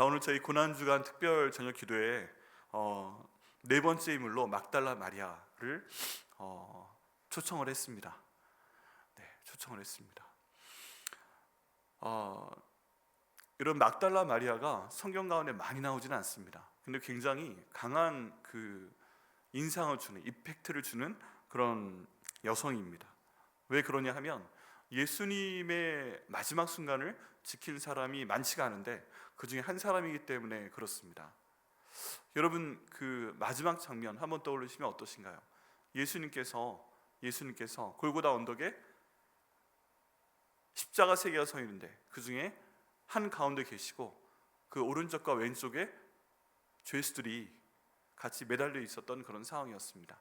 오늘 저희 고난주간 특별 저녁 기도에 네 번째 인물로 막달라 마리아를 초청을 했습니다. 네, 초청을 했습니다. 이런 막달라 마리아가 성경 가운데 많이 나오지는 않습니다. 근데 굉장히 강한 그 인상을 주는, 이펙트를 주는 그런 여성입니다. 왜 그러냐 하면 예수님의 마지막 순간을 지킨 사람이 많지가 않은데 그 중에 한 사람이기 때문에 그렇습니다. 여러분, 그 마지막 장면 한번 떠올리시면 어떠신가요? 예수님께서 골고다 언덕에 십자가 세 개가 서 있는데 그 중에 한 가운데 계시고 그 오른쪽과 왼쪽에 죄수들이 같이 매달려 있었던 그런 상황이었습니다.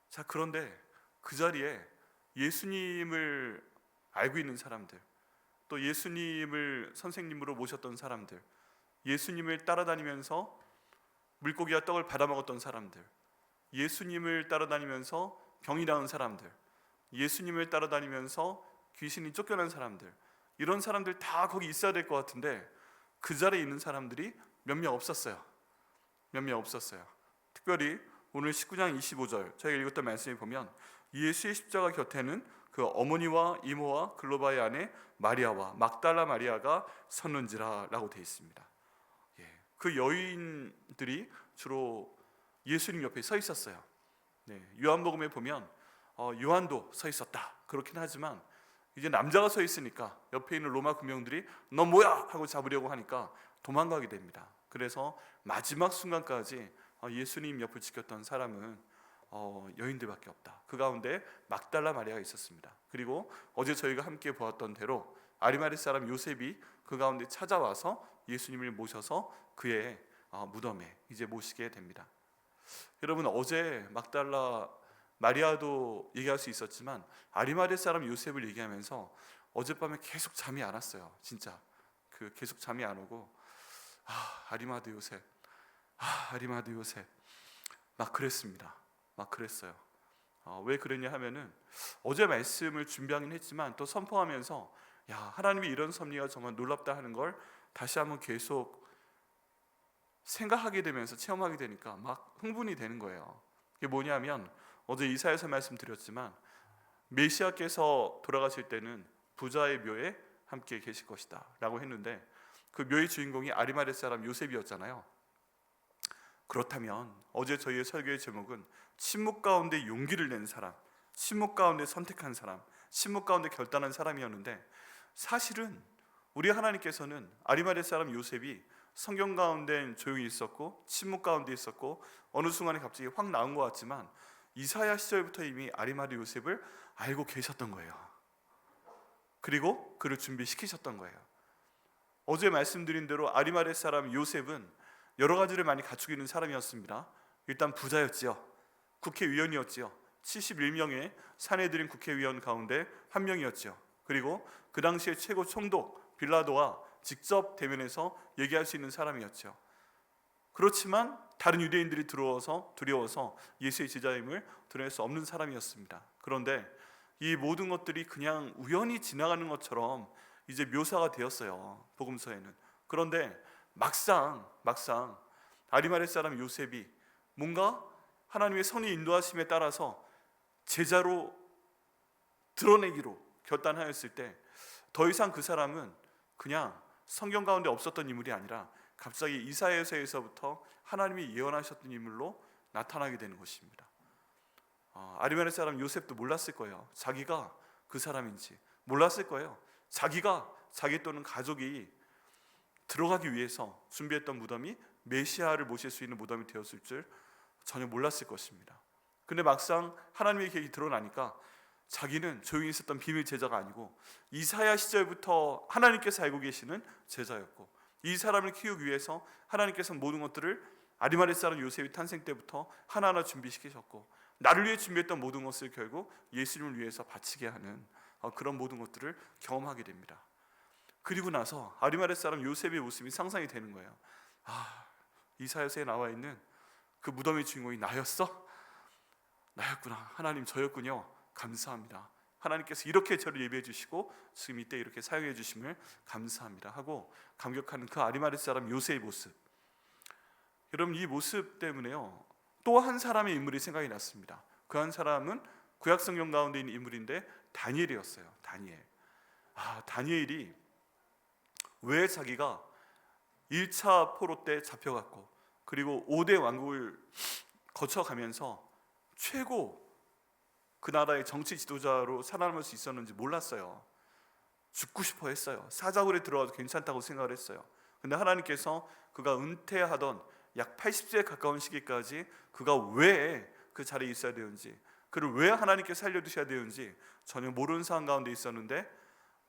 자, 그런데 그 자리에 예수님을 알고 있는 사람들, 또 예수님을 선생님으로 모셨던 사람들, 예수님을 따라다니면서 물고기와 떡을 받아먹었던 사람들, 예수님을 따라다니면서 병이 나은 사람들, 예수님을 따라다니면서 귀신이 쫓겨난 사람들, 이런 사람들 다 거기 있어야 될 것 같은데 그 자리에 있는 사람들이 몇 명 없었어요. 특별히 오늘 19장 25절 저희가 읽었던 말씀에 보면 예수의 십자가 곁에는 그 어머니와 이모와 글로바의 아내 마리아와 막달라 마리아가 섰는지라 라고 되어 있습니다. 그 여인들이 주로 예수님 옆에 서 있었어요. 요한복음에 보면 요한도 서 있었다 그렇긴 하지만 이제 남자가 서 있으니까 옆에 있는 로마 군병들이 너 뭐야 하고 잡으려고 하니까 도망가게 됩니다. 그래서 마지막 순간까지 예수님 옆을 지켰던 사람은 여인들밖에 없다. 그 가운데 막달라 마리아가 있었습니다. 그리고 어제 저희가 함께 보았던 대로 아리마대 사람 요셉이 그 가운데 찾아와서 예수님을 모셔서 그의 무덤에 이제 모시게 됩니다. 여러분, 어제 막달라 마리아도 얘기할 수 있었지만 아리마대 사람 요셉을 얘기하면서 어젯밤에 계속 잠이 안 왔어요. 진짜 계속 잠이 안 오고 아리마대 요셉 막 그랬습니다. 막 그랬어요. 왜 그랬냐 하면은 어제 말씀을 준비하긴 했지만 또 선포하면서 하나님이 이런 섭리가 정말 놀랍다 하는 걸 다시 한번 계속 생각하게 되면서 체험하게 되니까 막 흥분이 되는 거예요. 그게 뭐냐면 어제 이사야서 말씀드렸지만 메시아께서 돌아가실 때는 부자의 묘에 함께 계실 것이다 라고 했는데 그 묘의 주인공이 아리마대 사람 요셉이었잖아요. 그렇다면 어제 저희의 설교의 제목은 침묵 가운데 용기를 낸 사람, 침묵 가운데 선택한 사람, 침묵 가운데 결단한 사람이었는데 사실은 우리 하나님께서는 아리마대 사람 요셉이 성경 가운데 조용히 있었고 침묵 가운데 있었고 어느 순간에 갑자기 확 나온 것 같지만 이사야 시절부터 이미 아리마대 요셉을 알고 계셨던 거예요. 그리고 그를 준비시키셨던 거예요. 어제 말씀드린 대로 아리마대 사람 요셉은 여러 가지를 많이 갖추고 있는 사람이었습니다. 일단 부자였지요. 국회의원이었지요. 71명의 사내들인 국회의원 가운데 한 명이었죠. 그리고 그 당시에 최고 총독 빌라도와 직접 대면해서 얘기할 수 있는 사람이었죠. 그렇지만 다른 유대인들이 두려워서 예수의 제자임을 드러낼 수 없는 사람이었습니다. 그런데 이 모든 것들이 그냥 우연히 지나가는 것처럼 이제 묘사가 되었어요. 복음서에는. 그런데 막상 아리마대 사람 요셉이 뭔가 하나님의 선의 인도하심에 따라서 제자로 드러내기로 결단하였을 때 더 이상 그 사람은 그냥 성경 가운데 없었던 인물이 아니라 갑자기 이사야서에서부터 하나님이 예언하셨던 인물로 나타나게 되는 것입니다. 아리마대 사람 요셉도 몰랐을 거예요. 자기가 그 사람인지 몰랐을 거예요. 자기가 자기 또는 가족이 들어가기 위해서 준비했던 무덤이 메시아를 모실 수 있는 무덤이 되었을 줄 전혀 몰랐을 것입니다. 근데 막상 하나님의 계획이 드러나니까 자기는 조용히 있었던 비밀 제자가 아니고 이사야 시절부터 하나님께서 알고 계시는 제자였고 이 사람을 키우기 위해서 하나님께서 모든 것들을 아리마대 사람 요셉의 탄생 때부터 하나하나 준비시키셨고 나를 위해 준비했던 모든 것을 결국 예수님을 위해서 바치게 하는 그런 모든 것들을 경험하게 됩니다. 그리고 나서 아리마대 사람 요셉의 모습이 상상이 되는 거예요. 이사야서에 나와 있는 그 무덤의 주인공이 나였어? 나였구나. 하나님 저였군요. 감사합니다. 하나님께서 이렇게 저를 예비해 주시고 지금 이때 이렇게 사용해 주심을 감사합니다 하고 감격하는 그 아리마대 사람 요셉의 모습. 여러분, 이 모습 때문에요, 또 한 사람의 인물이 생각이 났습니다. 그 한 사람은 구약 성경 가운데 있는 인물인데 다니엘이었어요. 다니엘이 왜 자기가 1차 포로 때 잡혀갔고 그리고 5대 왕국을 거쳐가면서 최고 그 나라의 정치 지도자로 살아남을 수 있었는지 몰랐어요. 죽고 싶어 했어요. 사자굴에 들어가도 괜찮다고 생각을 했어요. 근데 하나님께서 그가 은퇴하던 약 80세에 가까운 시기까지 그가 왜 그 자리에 있어야 되는지, 그를 왜 하나님께 살려두셔야 되는지 전혀 모르는 상황 가운데 있었는데,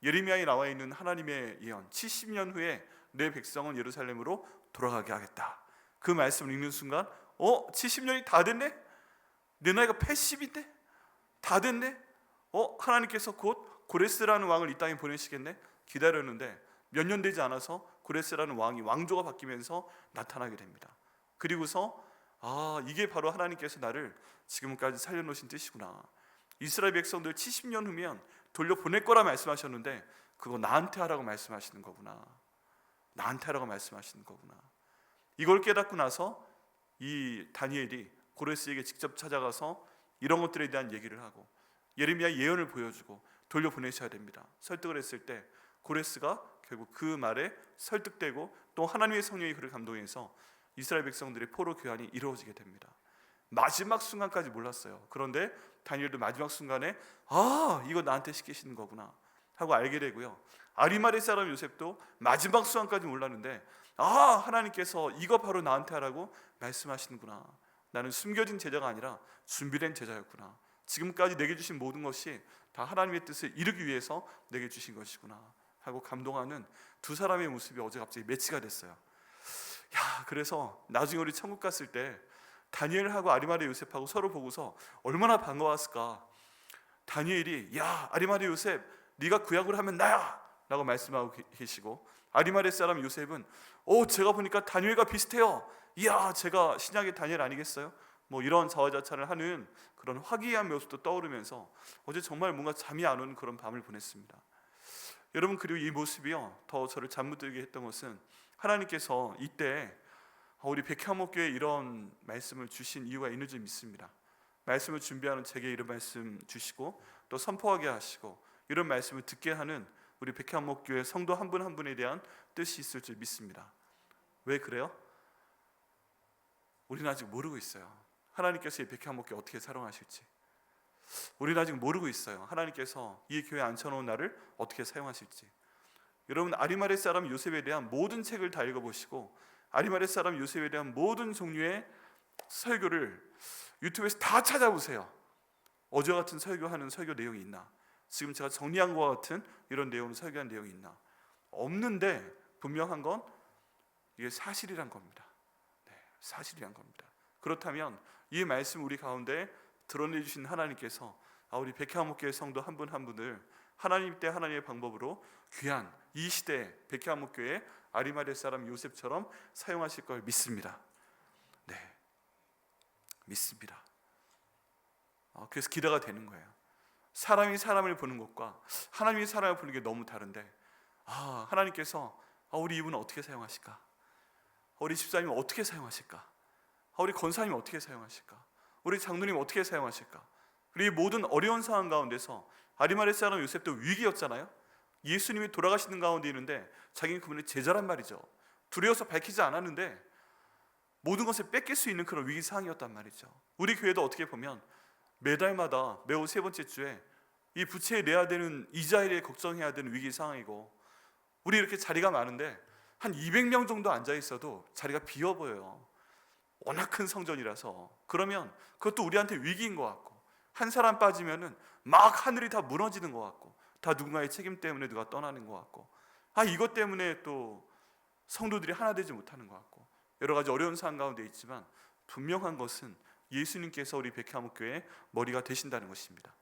예레미야에 나와 있는 하나님의 예언, 70년 후에 내 백성은 예루살렘으로 돌아가게 하겠다, 그 말씀을 읽는 순간 70년이 다 됐네? 내 나이가 80인데? 다 됐네? 하나님께서 곧 고레스라는 왕을 이 땅에 보내시겠네? 기다렸는데 몇 년 되지 않아서 고레스라는 왕이 왕조가 바뀌면서 나타나게 됩니다. 그리고서 이게 바로 하나님께서 나를 지금까지 살려놓으신 뜻이구나. 이스라엘 백성들 70년 후면 돌려보낼 거라 말씀하셨는데 그거 나한테 하라고 말씀하시는 거구나. 나한테 하라고 말씀하시는 거구나. 이걸 깨닫고 나서 이 다니엘이 고레스에게 직접 찾아가서 이런 것들에 대한 얘기를 하고 예레미야 예언을 보여주고 돌려보내셔야 됩니다. 설득을 했을 때 고레스가 결국 그 말에 설득되고 또 하나님의 성령이 그를 감동해서 이스라엘 백성들의 포로 귀환이 이루어지게 됩니다. 마지막 순간까지 몰랐어요. 그런데 다니엘도 마지막 순간에 이거 나한테 시키시는 거구나 하고 알게 되고요. 아리마대 사람 요셉도 마지막 순간까지 몰랐는데 하나님께서 이거 바로 나한테 하라고 말씀하시는구나. 나는 숨겨진 제자가 아니라 준비된 제자였구나. 지금까지 내게 주신 모든 것이 다 하나님의 뜻을 이루기 위해서 내게 주신 것이구나 하고 감동하는 두 사람의 모습이 어제 갑자기 매치가 됐어요. 그래서 나중에 우리 천국 갔을 때 다니엘하고 아리마대 요셉하고 서로 보고서 얼마나 반가웠을까. 다니엘이 아리마대 요셉 네가 구약을 하면 나야 라고 말씀하고 계시고, 아리마대 사람 요셉은 제가 보니까 다니엘과 비슷해요. 제가 신약의 다니엘 아니겠어요? 이런 자화자찬을 하는 그런 화기애애한 모습도 떠오르면서 어제 정말 뭔가 잠이 안 오는 그런 밤을 보냈습니다. 여러분, 그리고 이 모습이요 더 저를 잠 못 들게 했던 것은 하나님께서 이때 우리 백향목교회에 이런 말씀을 주신 이유가 있는 줄 믿습니다. 말씀을 준비하는 제게 이런 말씀 주시고 또 선포하게 하시고 이런 말씀을 듣게 하는 우리 백향목교회 성도 한 분 한 분에 대한 뜻이 있을 줄 믿습니다. 왜 그래요? 우리는 아직 모르고 있어요. 하나님께서 이 백향목교회 어떻게 사용하실지 우리는 아직 모르고 있어요. 하나님께서 이 교회에 앉혀놓은 나를 어떻게 사용하실지. 여러분, 아리마대 사람 요셉에 대한 모든 책을 다 읽어보시고 아리마대 사람 요셉에 대한 모든 종류의 설교를 유튜브에서 다 찾아보세요. 어제 같은 설교하는 설교 내용이 있나? 지금 제가 정리한 것과 같은 이런 내용을 설교한 내용이 있나? 없는데 분명한 건 이게 사실이란 겁니다. 사실이란 겁니다. 그렇다면 이 말씀 우리 가운데 드러내주신 하나님께서 우리 백향목교회 성도 한 분 한 분을 하나님 때 하나님의 방법으로 귀한 이 시대 백향목교회 아리마대 사람 요셉처럼 사용하실 걸 믿습니다. 믿습니다. 그래서 기대가 되는 거예요. 사람이 사람을 보는 것과 하나님이 사람을 보는 게 너무 다른데 하나님께서 우리 이분은 어떻게 사용하실까? 우리 집사님은 어떻게 사용하실까? 우리 권사님은 어떻게 사용하실까? 우리 장로님은 어떻게 사용하실까? 그리고 모든 어려운 상황 가운데서 아리마대 사람 요셉도 위기였잖아요. 예수님이 돌아가시는 가운데 있는데 자기는 그분의 제자란 말이죠. 두려워서 밝히지 않았는데 모든 것을 뺏길 수 있는 그런 위기 상황이었단 말이죠. 우리 교회도 어떻게 보면 매달마다 매우 세 번째 주에 이 부채에 내야 되는 이자에 대해 걱정해야 되는 위기 상황이고, 우리 이렇게 자리가 많은데 한 200명 정도 앉아 있어도 자리가 비어 보여요. 워낙 큰 성전이라서. 그러면 그것도 우리한테 위기인 것 같고, 한 사람 빠지면은 막 하늘이 다 무너지는 것 같고, 다 누군가의 책임 때문에 누가 떠나는 것 같고, 이것 때문에 또 성도들이 하나 되지 못하는 것 같고, 여러 가지 어려운 상황 가운데 있지만 분명한 것은 예수님께서 우리 백향목교회의 머리가 되신다는 것입니다.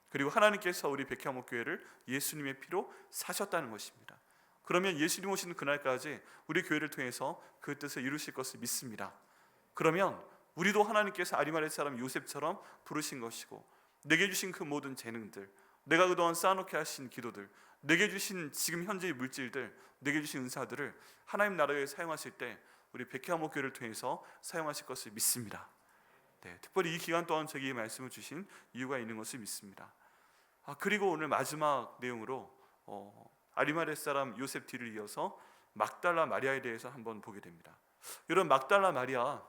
그리고 하나님께서 우리 백향목교회를 예수님의 피로 사셨다는 것입니다. 그러면 예수님 오시는 그날까지 우리 교회를 통해서 그 뜻을 이루실 것을 믿습니다. 그러면 우리도 하나님께서 아리마대 사람 요셉처럼 부르신 것이고 내게 주신 그 모든 재능들, 내가 그동안 쌓아놓게 하신 기도들, 내게 주신 지금 현재의 물질들, 내게 주신 은사들을 하나님 나라에 사용하실 때 우리 백회암목교를 통해서 사용하실 것을 믿습니다. 네, 특별히 이 기간 동안 저에게 말씀을 주신 이유가 있는 것을 믿습니다. 그리고 오늘 마지막 내용으로 아리마대 사람 요셉 뒤를 이어서 막달라 마리아에 대해서 한번 보게 됩니다. 여러분, 막달라 마리아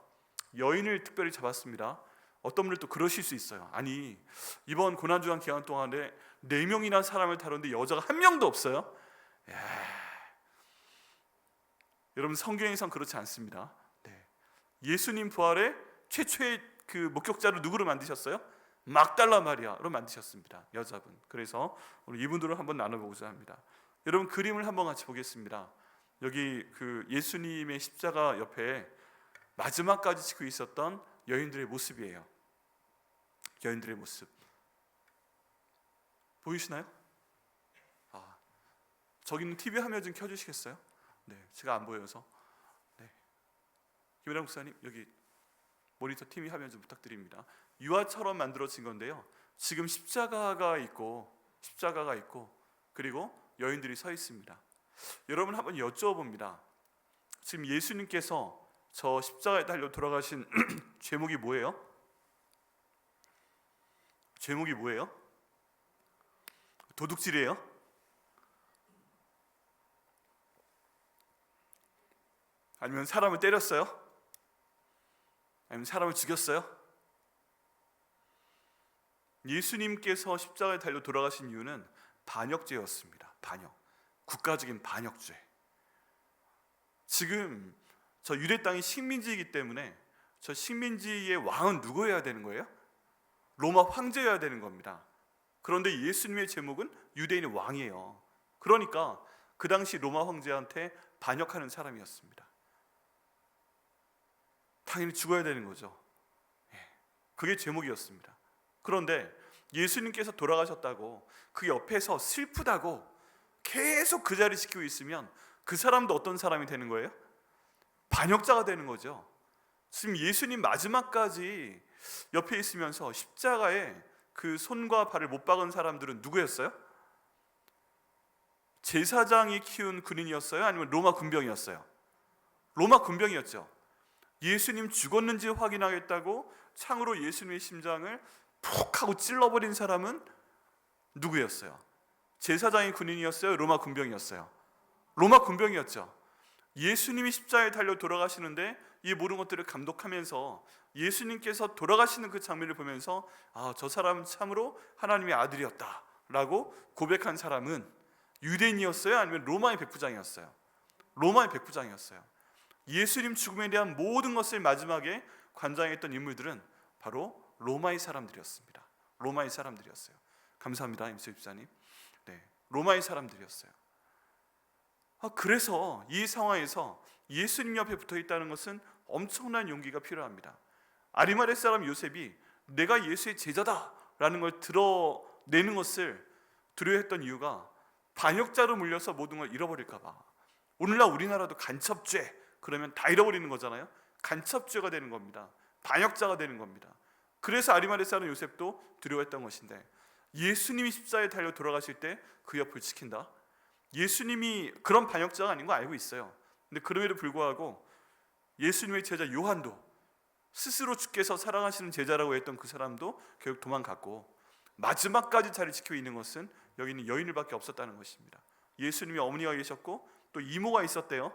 여인을 특별히 잡았습니다. 어떤 분들 또 그러실 수 있어요. 아니, 이번 고난주간 기간 동안에 4명이나 사람을 다뤘는데 여자가 한 명도 없어요? 여러분, 성경에선 그렇지 않습니다. 네. 예수님 부활의 최초의 그 목격자를 누구로 만드셨어요? 막달라 마리아로 만드셨습니다. 여자분. 그래서 오늘 이분들을 한번 나눠보고자 합니다. 여러분, 그림을 한번 같이 보겠습니다. 여기 그 예수님의 십자가 옆에 마지막까지 지고 있었던 여인들의 모습이에요. 여인들의 모습 보이시나요? 저기는 TV 화면 좀 켜주시겠어요? 네, 제가 안 보여서. 네, 김일환 목사님 여기 모니터 TV 화면 좀 부탁드립니다. 유화처럼 만들어진 건데요. 지금 십자가가 있고 그리고 여인들이 서 있습니다. 여러분, 한번 여쭤봅니다. 지금 예수님께서 저 십자가에 달려 돌아가신 제목이 뭐예요? 제목이 뭐예요? 도둑질이에요? 아니면 사람을 때렸어요? 아니면 사람을 죽였어요? 예수님께서 십자가에 달려 돌아가신 이유는 반역죄였습니다. 반역, 국가적인 반역죄. 지금 저 유대 땅이 식민지이기 때문에 저 식민지의 왕은 누구여야 되는 거예요? 로마 황제여야 되는 겁니다. 그런데 예수님의 제목은 유대인의 왕이에요. 그러니까 그 당시 로마 황제한테 반역하는 사람이었습니다. 당연히 죽어야 되는 거죠. 그게 제목이었습니다. 그런데 예수님께서 돌아가셨다고 그 옆에서 슬프다고 계속 그 자리 지키고 있으면 그 사람도 어떤 사람이 되는 거예요? 반역자가 되는 거죠. 지금 예수님 마지막까지 옆에 있으면서 십자가에 그 손과 발을 못 박은 사람들은 누구였어요? 제사장이 키운 군인이었어요? 아니면 로마 군병이었어요? 로마 군병이었죠. 예수님 죽었는지 확인하겠다고 창으로 예수님의 심장을 푹 하고 찔러버린 사람은 누구였어요? 제사장이 군인이었어요? 로마 군병이었어요? 로마 군병이었죠. 예수님이 십자가에 달려 돌아가시는데 이 모든 것들을 감독하면서 예수님께서 돌아가시는 그 장면을 보면서 저 사람은 참으로 하나님의 아들이었다 라고 고백한 사람은 유대인이었어요? 아니면 로마의 백부장이었어요? 로마의 백부장이었어요. 예수님 죽음에 대한 모든 것을 마지막에 관장했던 인물들은 바로 로마의 사람들이었습니다. 로마의 사람들이었어요. 감사합니다, 임수 집사님. 네, 로마의 사람들이었어요. 그래서 이 상황에서 예수님 옆에 붙어 있다는 것은 엄청난 용기가 필요합니다. 아리마대 사람 요셉이 내가 예수의 제자다라는 걸 드러내는 것을 두려워했던 이유가 반역자로 물려서 모든 걸 잃어버릴까 봐. 오늘날 우리나라도 간첩죄 그러면 다 잃어버리는 거잖아요. 간첩죄가 되는 겁니다. 반역자가 되는 겁니다. 그래서 아리마대 사람 요셉도 두려워했던 것인데 예수님이 십자가에 달려 돌아가실 때 그 옆을 지킨다. 예수님이 그런 반역자가 아닌 거 알고 있어요. 근데 그럼에도 불구하고 예수님의 제자 요한도 스스로 주께서 사랑하시는 제자라고 했던 그 사람도 결국 도망갔고 마지막까지 자리 지키고 있는 것은 여기 있는 여인들밖에 없었다는 것입니다. 예수님의 어머니가 계셨고 또 이모가 있었대요.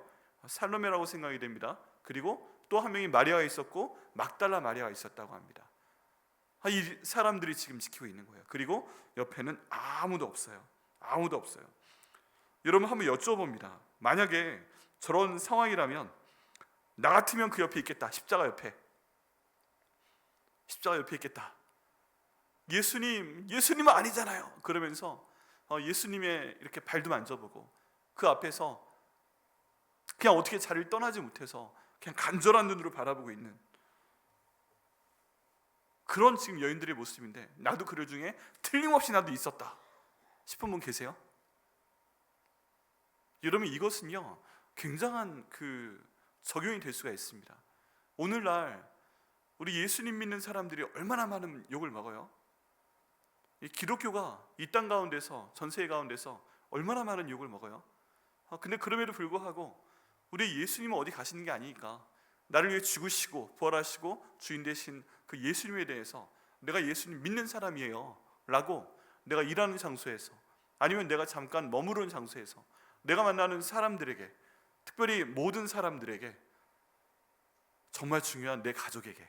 살로메라고 생각이 됩니다. 그리고 또 한 명이 마리아가 있었고 막달라 마리아가 있었다고 합니다. 이 사람들이 지금 지키고 있는 거예요. 그리고 옆에는 아무도 없어요. 아무도 없어요. 여러분, 한번 여쭤봅니다. 만약에 저런 상황이라면 나 같으면 그 옆에 있겠다. 십자가 옆에 있겠다. 예수님은 아니잖아요. 그러면서 예수님의 이렇게 발도 만져보고 그 앞에서 그냥 어떻게 자리를 떠나지 못해서 그냥 간절한 눈으로 바라보고 있는 그런 지금 여인들의 모습인데 나도 그들 중에 틀림없이 나도 있었다 싶은 분 계세요? 여러분, 이것은요 굉장한 그 적용이 될 수가 있습니다. 오늘날 우리 예수님 믿는 사람들이 얼마나 많은 욕을 먹어요? 이 기독교가 이 땅 가운데서, 전 세계 가운데서 얼마나 많은 욕을 먹어요. 근데 그럼에도 불구하고 우리 예수님은 어디 가시는 게 아니니까 나를 위해 죽으시고 부활하시고 주인 되신 그 예수님에 대해서 내가 예수님 믿는 사람이에요 라고 내가 일하는 장소에서, 아니면 내가 잠깐 머무르는 장소에서, 내가 만나는 사람들에게, 특별히 모든 사람들에게, 정말 중요한 내 가족에게,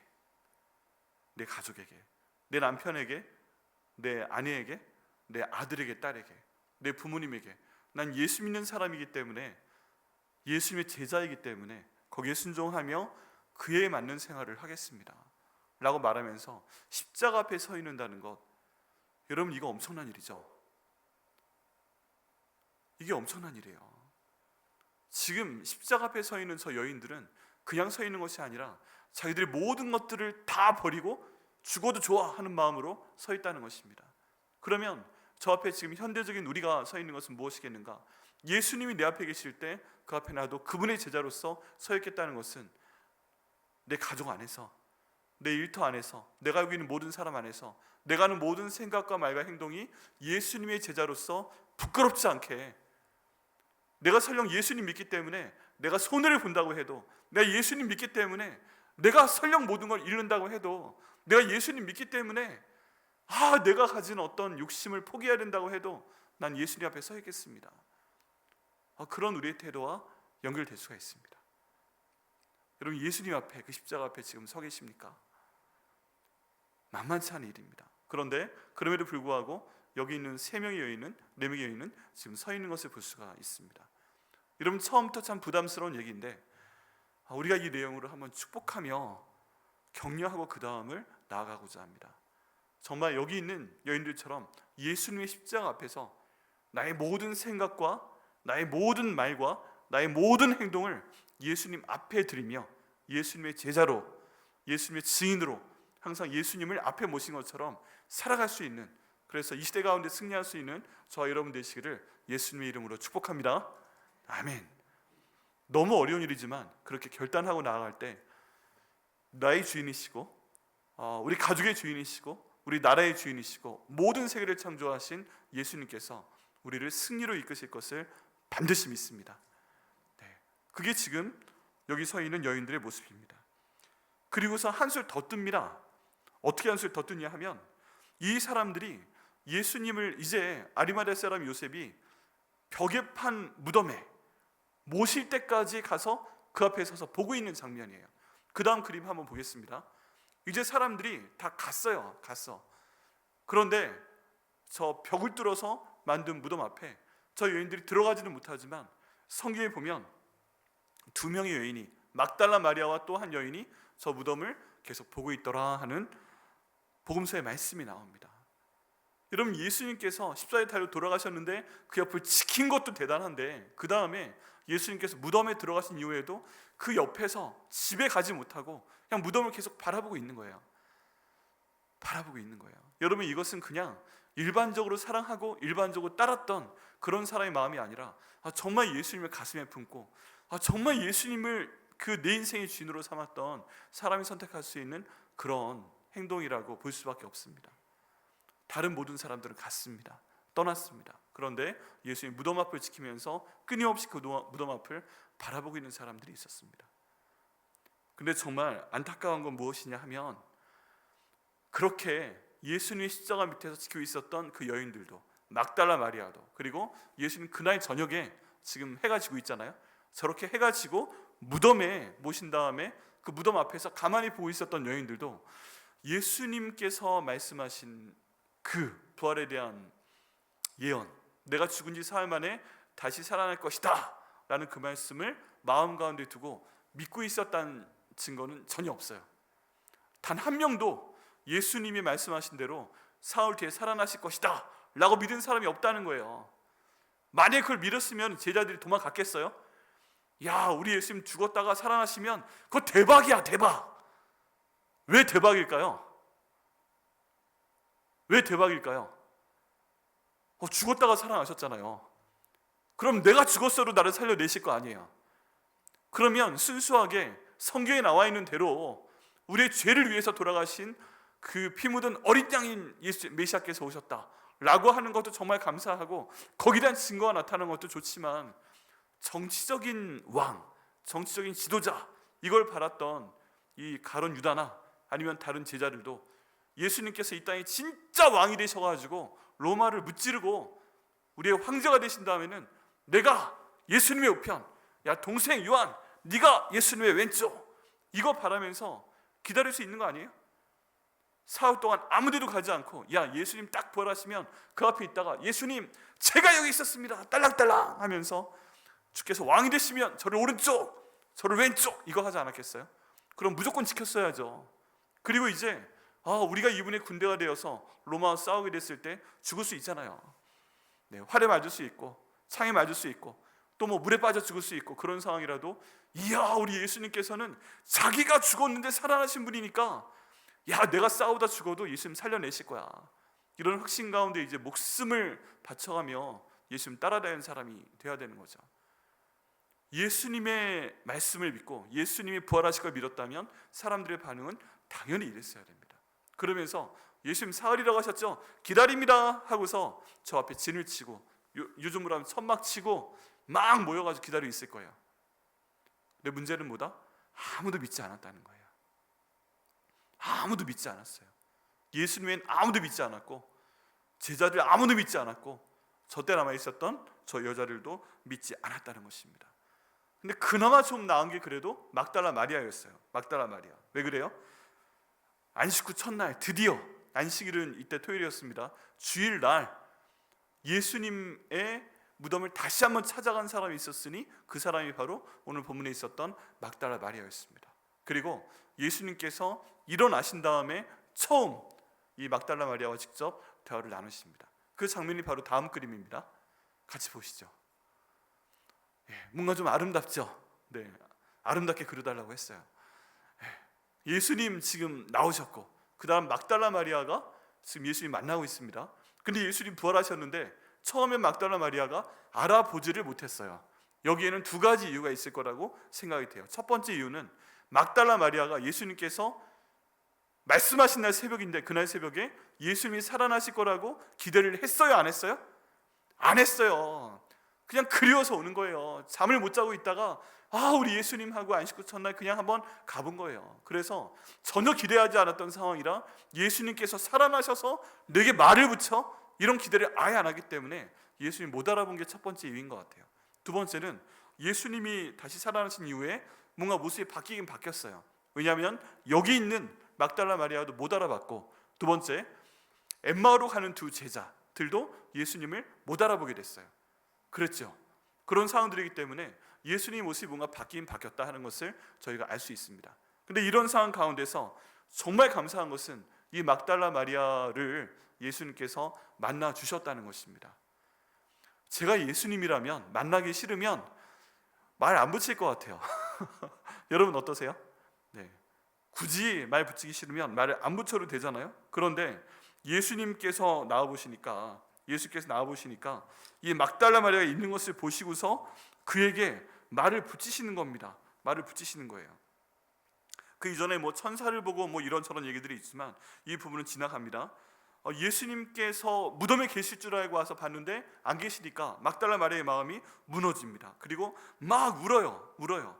내 남편에게, 내 아내에게, 내 아들에게, 딸에게, 내 부모님에게 난 예수 믿는 사람이기 때문에, 예수님의 제자이기 때문에 거기에 순종하며 그에 맞는 생활을 하겠습니다 라고 말하면서 십자가 앞에 서 있는다는 것, 여러분 이거 엄청난 일이죠. 이게 엄청난 일이에요. 지금 십자가 앞에 서 있는 저 여인들은 그냥 서 있는 것이 아니라 자기들의 모든 것들을 다 버리고 죽어도 좋아 하는 마음으로 서 있다는 것입니다. 그러면 저 앞에 지금 현대적인 우리가 서 있는 것은 무엇이겠는가? 예수님이 내 앞에 계실 때 그 앞에 나도 그분의 제자로서 서 있겠다는 것은 내 가족 안에서, 내 일터 안에서, 내가 여기 있는 모든 사람 안에서 내가 하는 모든 생각과 말과 행동이 예수님의 제자로서 부끄럽지 않게, 내가 설령 예수님 믿기 때문에 내가 손해를 본다고 해도, 내가 예수님 믿기 때문에 내가 설령 모든 걸 잃는다고 해도, 내가 예수님 믿기 때문에 내가 가진 어떤 욕심을 포기해야 된다고 해도 난 예수님 앞에 서 있겠습니다. 그런 우리의 태도와 연결될 수가 있습니다. 여러분 예수님 앞에, 그 십자가 앞에 지금 서 계십니까? 만만치 않은 일입니다. 그런데 그럼에도 불구하고 여기 있는 3명의 여인은, 4명의 여인은 지금 서 있는 것을 볼 수가 있습니다. 여러분 처음부터 참 부담스러운 얘기인데 우리가 이 내용으로 한번 축복하며 격려하고 그 다음을 나아가고자 합니다. 정말 여기 있는 여인들처럼 예수님의 십자가 앞에서 나의 모든 생각과 나의 모든 말과 나의 모든 행동을 예수님 앞에 드리며 예수님의 제자로, 예수님의 증인으로 항상 예수님을 앞에 모신 것처럼 살아갈 수 있는, 그래서 이 시대 가운데 승리할 수 있는 저와 여러분 되시기를 예수님의 이름으로 축복합니다. 아멘. 너무 어려운 일이지만 그렇게 결단하고 나아갈 때 나의 주인이시고 우리 가족의 주인이시고 우리 나라의 주인이시고 모든 세계를 창조하신 예수님께서 우리를 승리로 이끄실 것을 반드시 믿습니다. 그게 지금 여기 서 있는 여인들의 모습입니다. 그리고서 한술 더 뜹니다. 어떻게 한술 더 뜨냐 하면 이 사람들이 예수님을 이제 아리마대 사람 요셉이 벽에 판 무덤에 모실 때까지 가서 그 앞에 서서 보고 있는 장면이에요. 그 다음 그림 한번 보겠습니다. 이제 사람들이 다 갔어요. 그런데 저 벽을 뚫어서 만든 무덤 앞에 저 여인들이 들어가지는 못하지만 성경에 보면 2명의 여인이, 막달라 마리아와 또 한 여인이 저 무덤을 계속 보고 있더라 하는 복음서의 말씀이 나옵니다. 여러분 예수님께서 십자가에 달려 돌아가셨는데 그 옆을 지킨 것도 대단한데 그 다음에 예수님께서 무덤에 들어가신 이후에도 그 옆에서 집에 가지 못하고 그냥 무덤을 계속 바라보고 있는 거예요. 여러분 이것은 그냥 일반적으로 사랑하고 일반적으로 따랐던 그런 사람의 마음이 아니라 정말 예수님을 가슴에 품고 정말 예수님을 그 내 인생의 주인으로 삼았던 사람이 선택할 수 있는 그런 행동이라고 볼 수밖에 없습니다. 다른 모든 사람들은 갔습니다. 떠났습니다. 그런데 예수님 무덤 앞을 지키면서 끊임없이 그 무덤 앞을 바라보고 있는 사람들이 있었습니다. 근데 정말 안타까운 건 무엇이냐 하면 그렇게 예수님의 십자가 밑에서 지키고 있었던 그 여인들도, 막달라 마리아도, 그리고 예수님 그날 저녁에 지금 해가 지고 있잖아요. 저렇게 해가 지고 무덤에 모신 다음에 그 무덤 앞에서 가만히 보고 있었던 여인들도 예수님께서 말씀하신 그 부활에 대한 예언, 내가 죽은 지 사흘 만에 다시 살아날 것이다 라는 그 말씀을 마음 가운데 두고 믿고 있었다는 증거는 전혀 없어요. 단 한 명도 예수님이 말씀하신 대로 사흘 뒤에 살아나실 것이다 라고 믿은 사람이 없다는 거예요. 만약에 그걸 믿었으면 제자들이 도망갔겠어요? 야, 우리 예수님 죽었다가 살아나시면 그거 대박이야, 대박. 왜 대박일까요? 죽었다가 살아나셨잖아요. 그럼 내가 죽었어도 나를 살려내실 거 아니에요. 그러면 순수하게 성경에 나와 있는 대로 우리의 죄를 위해서 돌아가신 그 피 묻은 어린 양인 예수 메시아께서 오셨다라고 하는 것도 정말 감사하고 거기에 대한 증거가 나타나는 것도 좋지만 정치적인 왕, 정치적인 지도자 이걸 바랐던 이 가룟 유다나 아니면 다른 제자들도 예수님께서 이 땅에 진짜 왕이 되셔가지고 로마를 무찌르고 우리의 황제가 되신 다음에는 내가 예수님의 우편, 야 동생 요한 네가 예수님의 왼쪽, 이거 바라면서 기다릴 수 있는 거 아니에요? 사흘 동안 아무 데도 가지 않고 야 예수님 딱 부활하시면 그 앞에 있다가 예수님 제가 여기 있었습니다 딸랑딸랑 하면서 주께서 왕이 되시면 저를 오른쪽 저를 왼쪽 이거 하지 않았겠어요? 그럼 무조건 지켰어야죠. 그리고 이제 우리가 이분의 군대가 되어서 로마와 싸우게 됐을 때 죽을 수 있잖아요. 네, 활에 맞을 수 있고 창에 맞을 수 있고 또 뭐 물에 빠져 죽을 수 있고 그런 상황이라도 이야 우리 예수님께서는 자기가 죽었는데 살아나신 분이니까 야 내가 싸우다 죽어도 예수님 살려내실 거야, 이런 확신 가운데 이제 목숨을 바쳐가며 예수님 따라다니는 사람이 되어야 되는 거죠. 예수님의 말씀을 믿고 예수님이 부활하실 걸 믿었다면 사람들의 반응은 당연히 이랬어야 됩니다. 그러면서 예수님 사흘이라고 하셨죠? 기다립니다 하고서 저 앞에 진을 치고 요즘으로 하면 천막 치고 막 모여가지고 기다리고 있을 거예요. 근데 문제는 뭐다? 아무도 믿지 않았다는 거예요. 아무도 믿지 않았어요. 예수님은 아무도 믿지 않았고 제자들 아무도 믿지 않았고 저때 남아있었던 저 여자들도 믿지 않았다는 것입니다. 근데 그나마 좀 나은 게 그래도 막달라 마리아였어요. 막달라 마리아. 왜 그래요? 안식 후 첫날 드디어 안식일은 이때 토요일이었습니다. 주일날 예수님의 무덤을 다시 한번 찾아간 사람이 있었으니 그 사람이 바로 오늘 본문에 있었던 막달라 마리아였습니다. 그리고 예수님께서 일어나신 다음에 처음 이 막달라 마리아와 직접 대화를 나누십니다. 그 장면이 바로 다음 그림입니다. 같이 보시죠. 뭔가 좀 아름답죠? 네, 아름답게 그려달라고 했어요. 예수님 지금 나오셨고 그 다음 막달라 마리아가 지금 예수님 만나고 있습니다. 근데 예수님 부활하셨는데 처음에 막달라 마리아가 알아보지를 못했어요. 여기에는 두 가지 이유가 있을 거라고 생각이 돼요. 첫 번째 이유는 막달라 마리아가 예수님께서 말씀하신 날 새벽인데 그날 새벽에 예수님이 살아나실 거라고 기대를 했어요? 안 했어요? 안 했어요. 그냥 그리워서 오는 거예요. 잠을 못 자고 있다가 우리 예수님하고 안식 후 첫날 그냥 한번 가본 거예요. 그래서 전혀 기대하지 않았던 상황이라 예수님께서 살아나셔서 내게 말을 붙여 이런 기대를 아예 안 하기 때문에 예수님 못 알아본 게 첫 번째 이유인 것 같아요. 두 번째는 예수님이 다시 살아나신 이후에 뭔가 모습이 바뀌긴 바뀌었어요. 왜냐하면 여기 있는 막달라 마리아도 못 알아봤고 두 번째 엠마오로 가는 두 제자들도 예수님을 못 알아보게 됐어요. 그랬죠. 그런 상황들이기 때문에 예수님의 모습이 뭔가 바뀌긴 바뀌었다 하는 것을 저희가 알 수 있습니다. 근데 이런 상황 가운데서 정말 감사한 것은 이 막달라 마리아를 예수님께서 만나 주셨다는 것입니다. 제가 예수님이라면 만나기 싫으면 말 안 붙일 것 같아요. 여러분 어떠세요? 네. 굳이 말 붙이기 싫으면 말을 안 붙여도 되잖아요. 그런데 예수님께서 나와보시니까 이 막달라 마리아가 있는 것을 보시고서 그에게 말을 붙이시는 겁니다. 말을 붙이시는 거예요. 그 이전에 뭐 천사를 보고 뭐 이런저런 얘기들이 있지만 이 부분은 지나갑니다. 예수님께서 무덤에 계실 줄 알고 와서 봤는데 안 계시니까 막달라 마리아의 마음이 무너집니다. 그리고 막 울어요.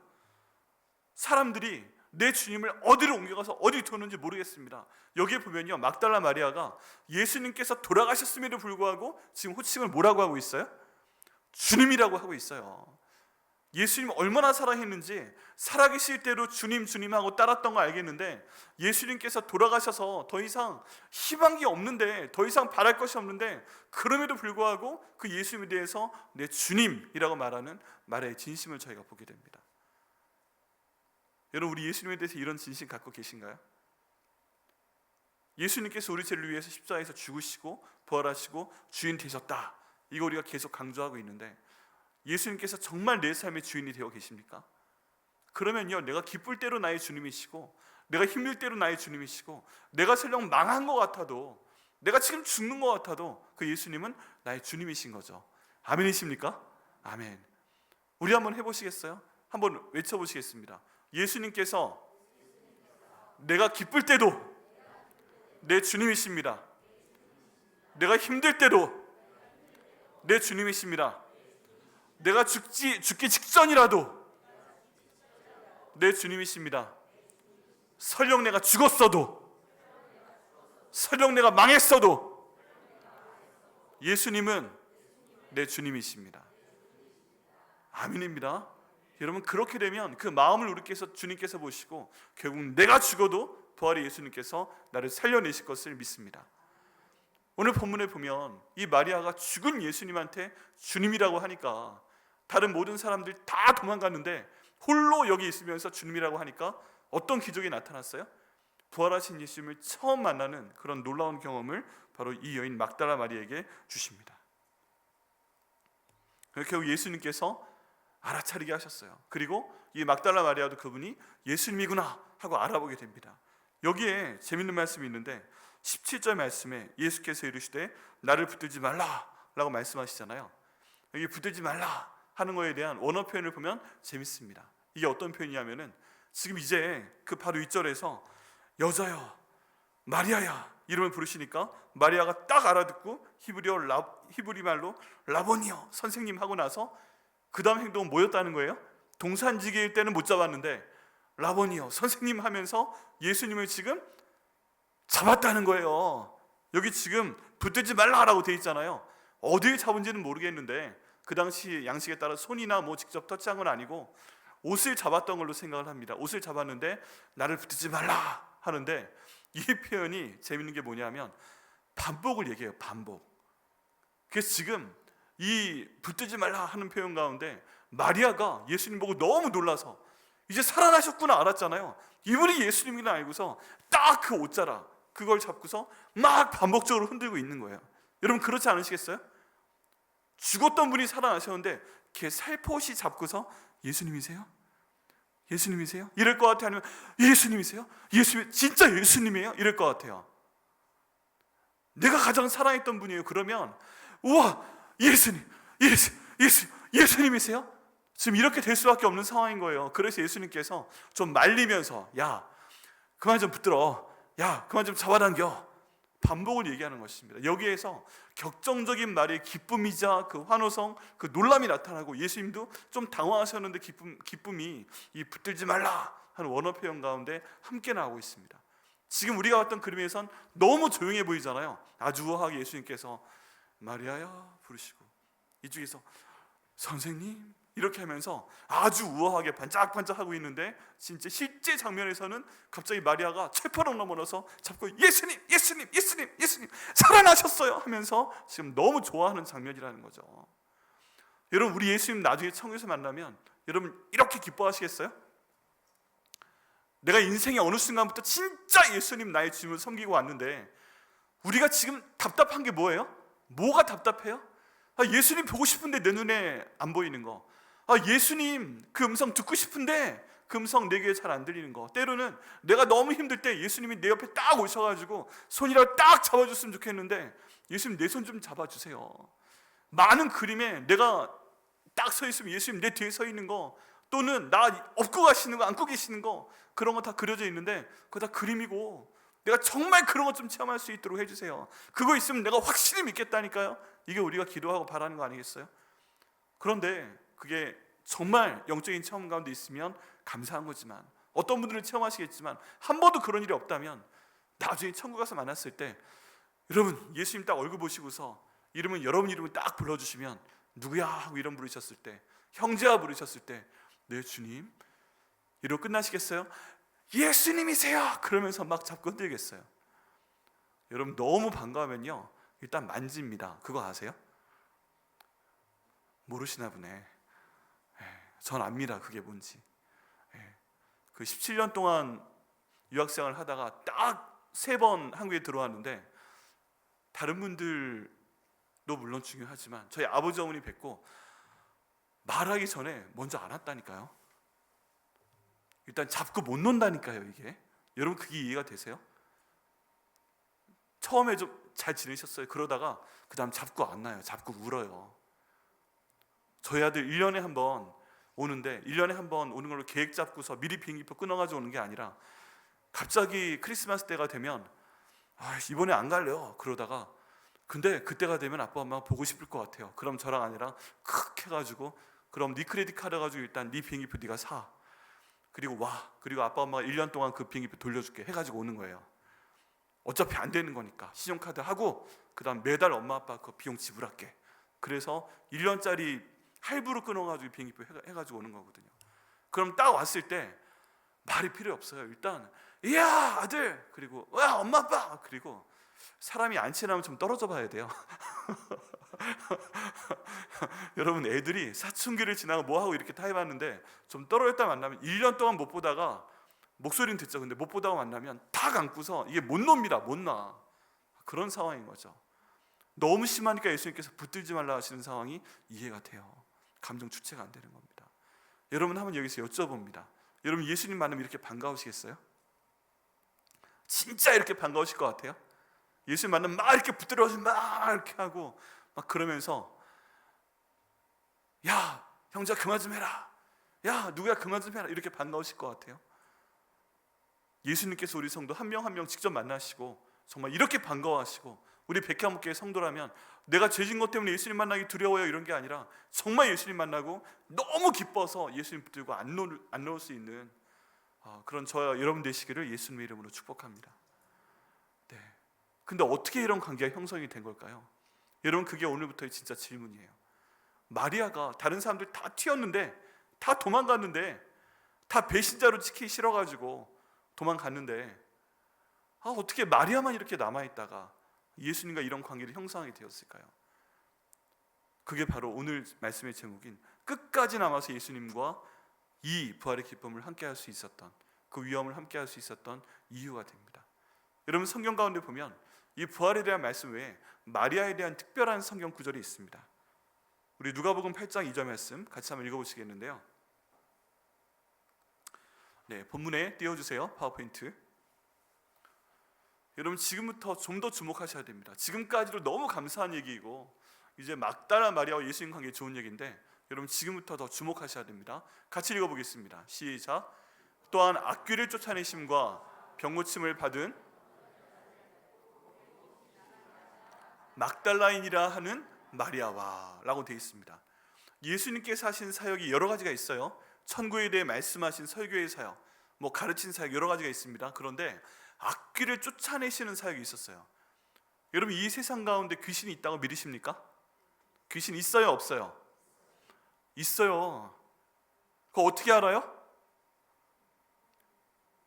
사람들이 내 주님을 어디로 옮겨가서 어디 뒀는지 모르겠습니다. 여기에 보면요, 막달라 마리아가 예수님께서 돌아가셨음에도 불구하고 지금 호칭을 뭐라고 하고 있어요? 주님이라고 하고 있어요. 예수님 얼마나 사랑했는지 살아계실 때로 주님 하고 따랐던 거 알겠는데 예수님께서 돌아가셔서 더 이상 희망이 없는데 더 이상 바랄 것이 없는데 그럼에도 불구하고 그 예수님에 대해서 내 주님이라고 말하는 말의 진심을 저희가 보게 됩니다. 여러분, 우리 예수님에 대해서 이런 진심 갖고 계신가요? 예수님께서 우리 죄를 위해서 십자가에서 죽으시고 부활하시고 주인 되셨다, 이거 우리가 계속 강조하고 있는데 예수님께서 정말 내 삶의 주인이 되어 계십니까? 그러면요, 내가 기쁠 때로 나의 주님이시고 내가 힘들 때로 나의 주님이시고 내가 설령 망한 것 같아도 내가 지금 죽는 것 같아도 그 예수님은 나의 주님이신 거죠. 아멘이십니까? 아멘. 우리 한번 해보시겠어요? 한번 외쳐보시겠습니다. 예수님께서 내가 기쁠 때도 내 주님이십니다. 내가 힘들 때도 내 주님이십니다. 내가 죽기 직전이라도 내 주님이십니다. 설령 내가 죽었어도, 설령 내가 망했어도 예수님은 내 주님이십니다. 아멘입니다. 여러분, 그렇게 되면 그 마음을 우리께서 주님께서 보시고 결국 내가 죽어도 부활의 예수님께서 나를 살려내실 것을 믿습니다. 오늘 본문에 보면 이 마리아가 죽은 예수님한테 주님이라고 하니까 다른 모든 사람들 다 도망갔는데 홀로 여기 있으면서 주님이라고 하니까 어떤 기적이 나타났어요? 부활하신 예수님을 처음 만나는 그런 놀라운 경험을 바로 이 여인 막달라 마리아에게 주십니다. 결국 예수님께서 알아차리게 하셨어요. 그리고 이 막달라 마리아도 그분이 예수님이구나 하고 알아보게 됩니다. 여기에 재밌는 말씀이 있는데 17절 말씀에 예수께서 이르시되 나를 붙들지 말라라고 말씀하시잖아요. 여기 붙들지 말라 하는 거에 대한 원어 표현을 보면 재밌습니다. 이게 어떤 표현이냐면은 지금 이제 그 바로 윗절에서 여자여 마리아야 이름을 부르시니까 마리아가 딱 알아듣고 히브리 말로 라보니여 선생님 하고 나서 그 다음 행동은 뭐였다는 거예요? 동산지기일 때는 못 잡았는데 라보니여 선생님 하면서 예수님을 지금 잡았다는 거예요. 여기 지금 붙들지 말라라고 돼 있잖아요. 어디에 잡은지는 모르겠는데 그 당시 양식에 따라 손이나 뭐 직접 터치한 건 아니고 옷을 잡았던 걸로 생각을 합니다. 옷을 잡았는데 나를 붙들지 말라 하는데 이 표현이 재밌는 게 뭐냐면 반복을 얘기해요. 반복. 그래서 지금 이 붙들지 말라 하는 표현 가운데 마리아가 예수님 보고 너무 놀라서 이제 살아나셨구나 알았잖아요. 이분이 예수님이라 알고서 딱 그 옷자락 그걸 잡고서 막 반복적으로 흔들고 있는 거예요. 여러분 그렇지 않으시겠어요? 죽었던 분이 살아나셨는데 걔 살포시 잡고서 예수님이세요? 예수님이세요? 이럴 것 같아요? 아니면 예수님이세요? 예수님 진짜 예수님이에요? 이럴 것 같아요. 내가 가장 사랑했던 분이에요. 그러면 우와 예수님이세요? 지금 이렇게 될 수밖에 없는 상황인 거예요. 그래서 예수님께서 좀 말리면서 야 그만 좀 붙들어, 야 그만 좀 잡아당겨 반복을 얘기하는 것입니다. 여기에서 격정적인 말의 기쁨이자 그 환호성, 그 놀람이 나타나고 예수님도 좀 당황하셨는데 기쁨이 이 붙들지 말라 하는 원어 표현 가운데 함께 나오고 있습니다. 지금 우리가 봤던 그림에선 너무 조용해 보이잖아요. 아주 우아하게 예수님께서 마리아야 부르시고 이쪽에서 선생님 이렇게 하면서 아주 우아하게 반짝반짝하고 있는데 진짜 실제 장면에서는 갑자기 마리아가 철퍼럭 넘어서 잡고 예수님 살아나셨어요 하면서 지금 너무 좋아하는 장면이라는 거죠. 여러분 우리 예수님 나중에 천국에서 만나면 여러분 이렇게 기뻐하시겠어요? 내가 인생의 어느 순간부터 진짜 예수님 나의 주님을 섬기고 왔는데 우리가 지금 답답한 게 뭐예요? 뭐가 답답해요? 예수님 보고 싶은데 내 눈에 안 보이는 거, 예수님 그 음성 듣고 싶은데 그 음성 내 귀에 잘 안 들리는 거, 때로는 내가 너무 힘들 때 예수님이 내 옆에 딱 오셔가지고 손이라도 딱 잡아줬으면 좋겠는데 예수님 내 손 좀 잡아주세요. 많은 그림에 내가 딱 서 있으면 예수님 내 뒤에 서 있는 거, 또는 나 업고 가시는 거, 안고 계시는 거, 그런 거 다 그려져 있는데 그거 다 그림이고 내가 정말 그런 것 좀 체험할 수 있도록 해주세요. 그거 있으면 내가 확실히 믿겠다니까요. 이게 우리가 기도하고 바라는 거 아니겠어요? 그런데 그게 정말 영적인 체험 가운데 있으면 감사한 거지만 어떤 분들은 체험하시겠지만 한 번도 그런 일이 없다면 나중에 천국 가서 만났을 때 여러분 예수님 딱 얼굴 보시고서 이름은 여러분 이름을 딱 불러주시면 누구야 하고 이름 부르셨을 때, 형제야 부르셨을 때 네 주님 이러고 끝나시겠어요? 예수님이세요 그러면서 막 잡고 흔들겠어요. 여러분 너무 반가우면요 일단 만집니다. 그거 아세요? 모르시나 보네. 전 압니다 그게 뭔지. 그 17년 동안 유학생활을 하다가 딱 3번 한국에 들어왔는데 다른 분들도 물론 중요하지만 저희 아버지 어머니 뵙고 말하기 전에 먼저 안았다니까요. 일단 잡고 못 논다니까요. 이게 여러분 그게 이해가 되세요? 처음에 좀 잘 지내셨어요. 그러다가 그 다음 잡고 안 나요. 잡고 울어요. 저희 아들 1년에 한 번 오는데 1년에 한 번 오는 걸로 계획 잡고서 미리 비행기표 끊어가지고 오는 게 아니라 갑자기 크리스마스 때가 되면 이번에 안 갈래요. 그러다가 근데 그때가 되면 아빠 엄마가 보고 싶을 것 같아요. 그럼 저랑 아니랑 크 해가지고 그럼 네 크레딧 카드 가지고 일단 네 비행기표 네가 사. 그리고 와. 그리고 아빠 엄마가 1년 동안 그 비행기표 돌려줄게 해가지고 오는 거예요. 어차피 안 되는 거니까 신용카드 하고 그 다음 매달 엄마 아빠 그 비용 지불할게. 그래서 1년짜리 할부로 끊어가지고 비행기표 해가지고 오는 거거든요. 그럼 딱 왔을 때 말이 필요 없어요. 일단 이야 아들, 그리고 와 엄마 아빠, 그리고 사람이 안 친하면 좀 떨어져 봐야 돼요. 여러분, 애들이 사춘기를 지나고 뭐하고 이렇게 타협하는데 좀 떨어졌다 만나면 1년 동안 못 보다가 목소리는 듣죠. 근데 못 보다가 만나면 탁 안고서 이게 못 놉니다. 못 놔. 그런 상황인 거죠. 너무 심하니까 예수님께서 붙들지 말라 하시는 상황이 이해가 돼요. 감정 주체가 안 되는 겁니다. 여러분, 한번 여기서 여쭤봅니다. 여러분, 예수님 만나면 이렇게 반가우시겠어요? 진짜 이렇게 반가우실 것 같아요? 예수님 만나면 막 이렇게 붙들어서 막 이렇게 하고 막 그러면서 야 형제야 그만 좀 해라, 야 누구야 그만 좀 해라, 이렇게 반가우실 것 같아요? 예수님께서 우리 성도 한 명 한 명 직접 만나시고 정말 이렇게 반가워하시고, 우리 백향목교회 성도라면 내가 죄진 것 때문에 예수님 만나기 두려워요 이런 게 아니라 정말 예수님 만나고 너무 기뻐서 예수님 붙들고 안 놓을 수 있는 그런 저와 여러분 되시기를 예수님의 이름으로 축복합니다. 네. 근데 어떻게 이런 관계가 형성이 된 걸까요? 여러분, 그게 오늘부터의 진짜 질문이에요. 마리아가 다른 사람들 다 튀었는데, 다 도망갔는데, 다 배신자로 찍히기 싫어가지고 도망갔는데 어떻게 마리아만 이렇게 남아있다가 예수님과 이런 관계를 형성하게 되었을까요? 그게 바로 오늘 말씀의 제목인 끝까지 남아서 예수님과 이 부활의 기쁨을 함께 할 수 있었던, 그 위험을 함께 할 수 있었던 이유가 됩니다. 여러분, 성경 가운데 보면 이 부활에 대한 말씀 외에 마리아에 대한 특별한 성경 구절이 있습니다. 우리 누가복음 8장 2절 말씀 같이 한번 읽어보시겠는데요. 네, 본문에 띄워주세요. 파워포인트. 여러분, 지금부터 좀 더 주목하셔야 됩니다. 지금까지도 너무 감사한 얘기이고 이제 막달라 마리아와 예수님 관계 좋은 얘기인데, 여러분 지금부터 더 주목하셔야 됩니다. 같이 읽어보겠습니다. 시작. 또한 악귀를 쫓아내심과 병고침을 받은 막달라인이라 하는 마리아와 라고 되어 있습니다. 예수님께서 하신 사역이 여러 가지가 있어요. 천국에 대해 말씀하신 설교의 사역, 뭐 가르친 사역 여러 가지가 있습니다. 그런데 악귀를 쫓아내시는 사역이 있었어요. 여러분, 이 세상 가운데 귀신이 있다고 믿으십니까? 귀신 있어요 없어요? 있어요. 그거 어떻게 알아요?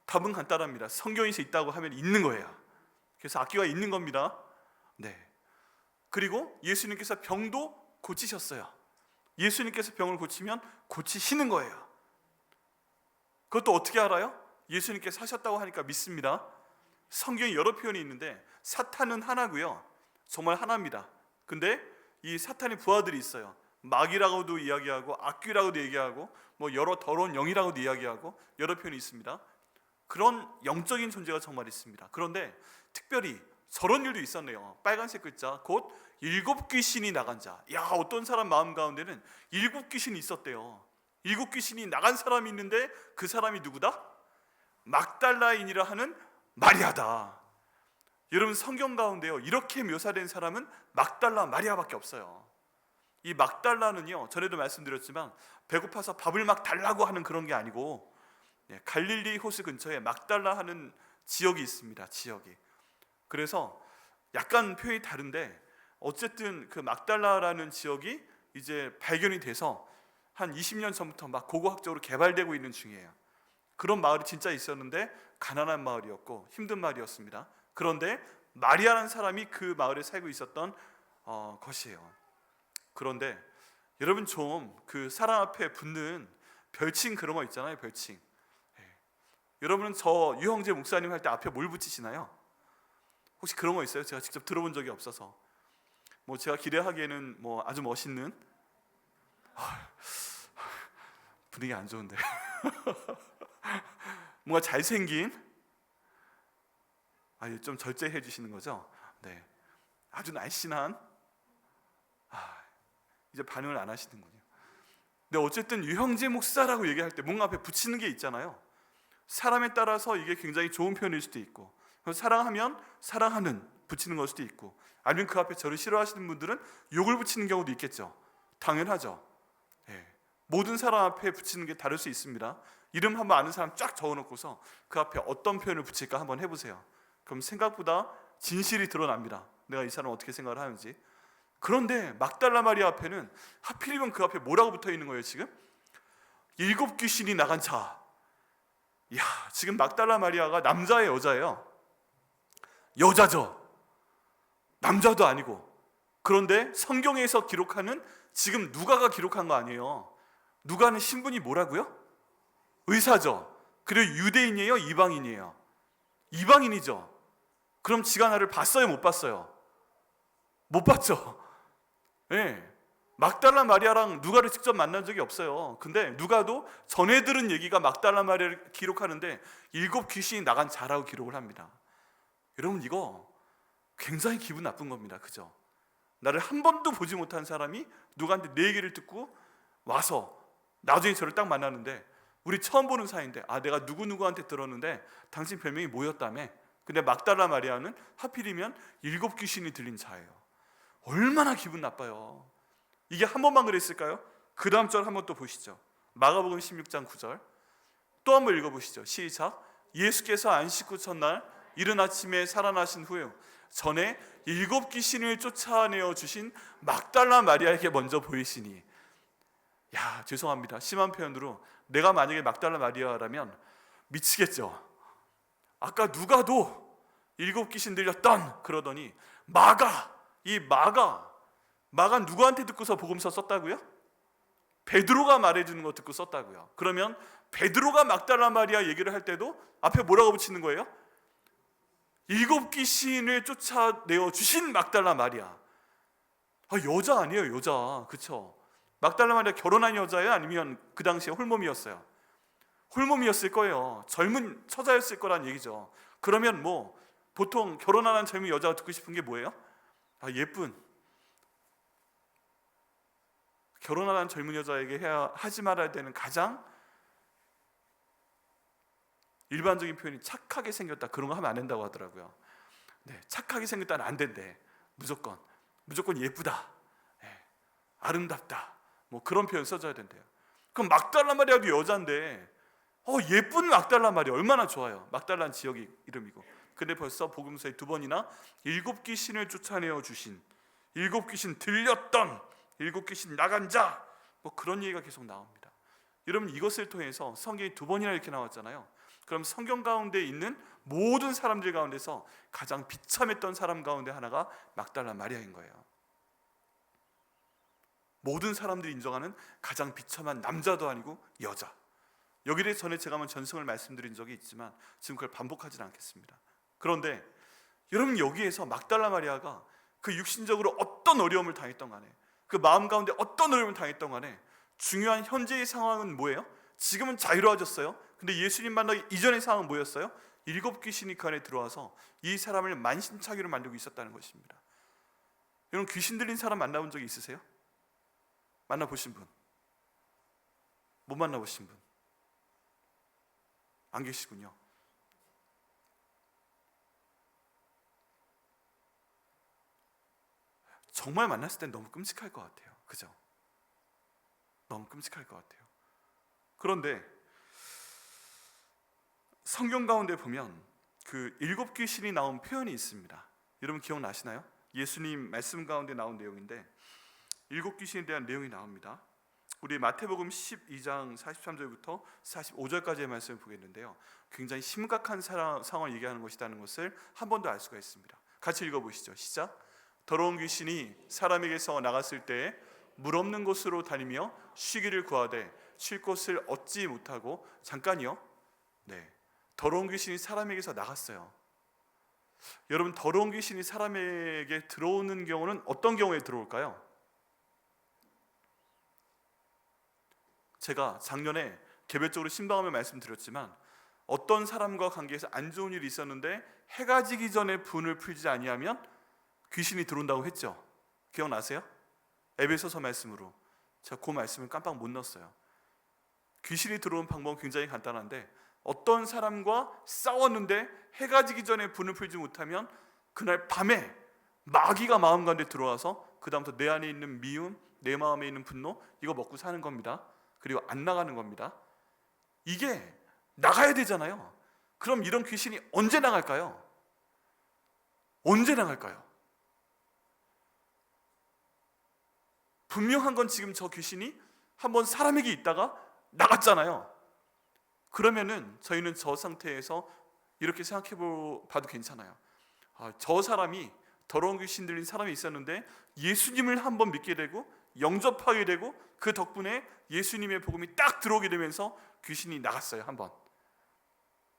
답은 간단합니다. 성경에서 있다고 하면 있는 거예요. 그래서 악귀가 있는 겁니다. 네. 그리고 예수님께서 병도 고치셨어요. 예수님께서 병을 고치면 고치시는 거예요. 그것도 어떻게 알아요? 예수님께서 하셨다고 하니까 믿습니다. 성경에 여러 표현이 있는데 사탄은 하나고요, 정말 하나입니다. 근데 이 사탄의 부하들이 있어요. 마귀라고도 이야기하고 악귀라고도 얘기하고 뭐 여러 더러운 영이라고도 이야기하고 여러 표현이 있습니다. 그런 영적인 존재가 정말 있습니다. 그런데 특별히 저런 일도 있었네요. 빨간색 글자, 곧 7 귀신이 나간 자. 야, 어떤 사람 마음 가운데는 7 귀신이 있었대요. 7 귀신이 나간 사람이 있는데 그 사람이 누구다? 막달라인이라 하는 마리아다. 여러분, 성경 가운데요, 이렇게 묘사된 사람은 막달라 마리아밖에 없어요. 이 막달라는요, 전에도 말씀드렸지만 배고파서 밥을 막 달라고 하는 그런 게 아니고, 갈릴리 호수 근처에 막달라 하는 지역이 있습니다. 지역이. 그래서 약간 표현이 다른데 어쨌든 그 막달라라는 지역이 이제 발견이 돼서 한 20년 전부터 막 고고학적으로 개발되고 있는 중이에요. 그런 마을이 진짜 있었는데 가난한 마을이었고 힘든 마을이었습니다. 그런데 마리아라는 사람이 그 마을에 살고 있었던 것이에요. 그런데 여러분, 좀 그 사람 앞에 붙는 별칭 그런 거 있잖아요. 별칭. 여러분은 저 유형재 목사님 할 때 앞에 뭘 붙이시나요? 혹시 그런 거 있어요? 제가 직접 들어본 적이 없어서. 뭐 제가 기대하기에는 뭐 아주 멋있는, 분위기 안 좋은데 뭔가 잘생긴, 좀 절제해 주시는 거죠? 네, 아주 날씬한, 이제 반응을 안 하시는군요. 근데 어쨌든 유형재 목사라고 얘기할 때 뭔가 앞에 붙이는 게 있잖아요. 사람에 따라서 이게 굉장히 좋은 표현일 수도 있고 사랑하면 사랑하는 붙이는 걸 수도 있고, 아니면 그 앞에 저를 싫어하시는 분들은 욕을 붙이는 경우도 있겠죠. 당연하죠. 예. 모든 사람 앞에 붙이는 게 다를 수 있습니다. 이름 한번 아는 사람 쫙 적어놓고서 그 앞에 어떤 표현을 붙일까 한번 해보세요. 그럼 생각보다 진실이 드러납니다. 내가 이 사람 어떻게 생각을 하는지. 그런데 막달라 마리아 앞에는 하필이면 그 앞에 뭐라고 붙어 있는 거예요 지금? 7 귀신이 나간 자. 이야, 지금 막달라 마리아가 남자예요, 여자예요? 여자죠. 남자도 아니고. 그런데 성경에서 기록하는, 지금 누가가 기록한 거 아니에요. 누가는 신분이 뭐라고요? 의사죠. 그리고 유대인이에요, 이방인이에요? 이방인이죠. 그럼 지가 나를 봤어요, 못 봤어요? 못 봤죠. 네. 막달라 마리아랑 누가를 직접 만난 적이 없어요. 근데 누가도 전해 들은 얘기가 막달라 마리아를 기록하는데 7 귀신이 나간 자라고 기록을 합니다. 여러분, 이거 굉장히 기분 나쁜 겁니다. 그죠? 나를 한 번도 보지 못한 사람이 누구한테 내 얘기를 듣고 와서 나중에 저를 딱 만나는데, 우리 처음 보는 사이인데, 아, 내가 누구누구한테 들었는데 당신 별명이 뭐였다며. 근데 막달라 마리아는 하필이면 7 귀신이 들린 자예요. 얼마나 기분 나빠요. 이게 한 번만 그랬을까요? 그 다음 절 한번 또 보시죠. 마가복음 16장 9절 또 한번 읽어보시죠. 시작. 예수께서 안식 후 첫날 이른 아침에 살아나신 후에 전에 7 귀신을 쫓아내어 주신 막달라 마리아에게 먼저 보이시니. 야, 죄송합니다. 심한 표현으로 내가 만약에 막달라 마리아라면 미치겠죠. 아까 누가도 7 귀신 들렸던 그러더니 마가 누구한테 듣고서 복음서 썼다고요? 베드로가 말해주는 거 듣고 썼다고요. 그러면 베드로가 막달라 마리아 얘기를 할 때도 앞에 뭐라고 붙이는 거예요? 7 귀신을 쫓아내어 주신 막달라 마리아. 아, 여자 아니에요, 여자. 그쵸? 막달라 마리아 결혼한 여자예요? 아니면 그 당시에 홀몸이었어요? 홀몸이었을 거예요. 젊은 처자였을 거란 얘기죠. 그러면 뭐 보통 결혼하는 젊은 여자가 듣고 싶은 게 뭐예요? 아, 예쁜, 결혼하는 젊은 여자에게 하지 말아야 되는 가장 일반적인 표현이 착하게 생겼다, 그런 거 하면 안 된다고 하더라고요. 네, 착하게 생겼다는 안 된대. 무조건 예쁘다, 네, 아름답다, 뭐 그런 표현 써줘야 된대요. 그럼 막달라 마리아도 여자인데 예쁜 막달라 마리아 얼마나 좋아요. 막달라는 지역이 이름이고. 근데 벌써 복음서에 2번이나 7 귀신을 쫓아내어 주신, 7 귀신 들렸던, 7 귀신 나간 자, 뭐 그런 얘기가 계속 나옵니다. 여러분, 이것을 통해서 성경이 2번이나 이렇게 나왔잖아요. 그럼 성경 가운데 있는 모든 사람들 가운데서 가장 비참했던 사람 가운데 하나가 막달라 마리아인 거예요. 모든 사람들이 인정하는 가장 비참한 남자도 아니고 여자. 여기에 대해 전에 제가 한번 전승을 말씀드린 적이 있지만 지금 그걸 반복하지는 않겠습니다. 그런데 여러분, 여기에서 막달라 마리아가 그 육신적으로 어떤 어려움을 당했던 간에, 그 마음 가운데 어떤 어려움을 당했던 간에 중요한 현재의 상황은 뭐예요? 지금은 자유로워졌어요. 근데 예수님 만나기 이전의 상황은 뭐였어요? 7 귀신이 그 안에 들어와서 이 사람을 만신창이로 만들고 있었다는 것입니다. 여러분, 귀신 들린 사람 만나본 적이 있으세요? 만나보신 분? 못 만나보신 분? 안 계시군요. 정말 만났을 땐 너무 끔찍할 것 같아요. 그죠? 너무 끔찍할 것 같아요. 그런데 성경 가운데 보면 그 7 귀신이 나온 표현이 있습니다. 여러분 기억나시나요? 예수님 말씀 가운데 나온 내용인데 7 귀신에 대한 내용이 나옵니다. 우리 마태복음 12장 43절부터 45절까지의 말씀을 보겠는데요, 굉장히 심각한 상황을 얘기하는 것이라는 것을 한 번 더 알 수가 있습니다. 같이 읽어보시죠. 시작. 더러운 귀신이 사람에게서 나갔을 때 물 없는 곳으로 다니며 쉬기를 구하되 쉴 곳을 얻지 못하고. 잠깐요. 네, 더러운 귀신이 사람에게서 나갔어요. 여러분, 더러운 귀신이 사람에게 들어오는 경우는 어떤 경우에 들어올까요? 제가 작년에 개별적으로 신방하며 말씀드렸지만 어떤 사람과 관계에서 안 좋은 일이 있었는데 해가 지기 전에 분을 풀지 아니하면 귀신이 들어온다고 했죠. 기억나세요? 에베소서 말씀으로 제가 그 말씀을 깜빡 못 넣었어요. 귀신이 들어온 방법은 굉장히 간단한데 어떤 사람과 싸웠는데 해가 지기 전에 분을 풀지 못하면 그날 밤에 마귀가 마음 가운데 들어와서 그 다음부터 내 안에 있는 미움, 내 마음에 있는 분노, 이거 먹고 사는 겁니다. 그리고 안 나가는 겁니다. 이게 나가야 되잖아요. 그럼 이런 귀신이 언제 나갈까요? 언제 나갈까요? 분명한 건 지금 저 귀신이 한번 사람에게 있다가 나갔잖아요. 그러면은 저희는 저 상태에서 이렇게 생각해 봐도 괜찮아요. 저 사람이 더러운 귀신 들린 사람이 있었는데 예수님을 한번 믿게 되고 영접하게 되고 그 덕분에 예수님의 복음이 딱 들어오게 되면서 귀신이 나갔어요. 한번.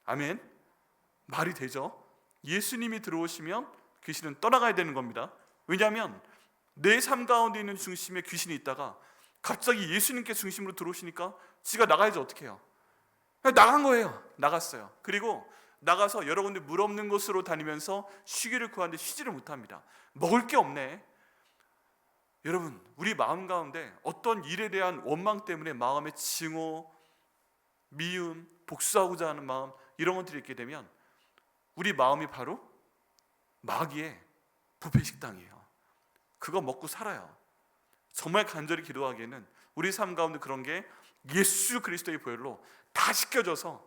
아멘. 말이 되죠? 예수님이 들어오시면 귀신은 떠나가야 되는 겁니다. 왜냐하면 내 삶 가운데 있는 중심에 귀신이 있다가 갑자기 예수님께 중심으로 들어오시니까 지가 나가야지 어떻게 해요? 나간 거예요. 나갔어요. 그리고 나가서 여러 군데 물 없는 곳으로 다니면서 쉬기를 구하는데 쉬지를 못합니다. 먹을 게 없네. 여러분, 우리 마음 가운데 어떤 일에 대한 원망 때문에 마음의 증오, 미움, 복수하고자 하는 마음, 이런 것들이 있게 되면 우리 마음이 바로 마귀의 부패 식당이에요. 그거 먹고 살아요. 정말 간절히 기도하기에는 우리 삶 가운데 그런 게 예수 그리스도의 보혈로 다 씻겨져서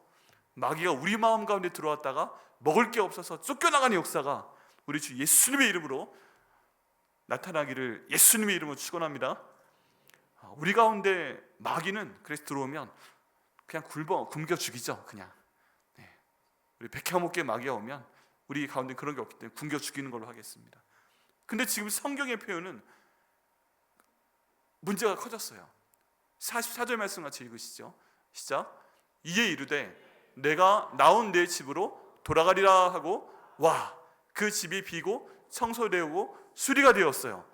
마귀가 우리 마음 가운데 들어왔다가 먹을 게 없어서 쫓겨나가는 역사가 우리 주 예수님의 이름으로 나타나기를 예수님의 이름으로 축원합니다. 우리 가운데 마귀는 그래서 들어오면 그냥 굶겨 죽이죠. 그냥. 우리 백향목계 마귀가 오면 우리 가운데 그런 게 없기 때문에 굶겨 죽이는 걸로 하겠습니다. 근데 지금 성경의 표현은 문제가 커졌어요. 44절 말씀 같이 읽으시죠. 시작. 이에 이르되 내가 나온 내 집으로 돌아가리라 하고 와, 그 집이 비고 청소되고 수리가 되었어요.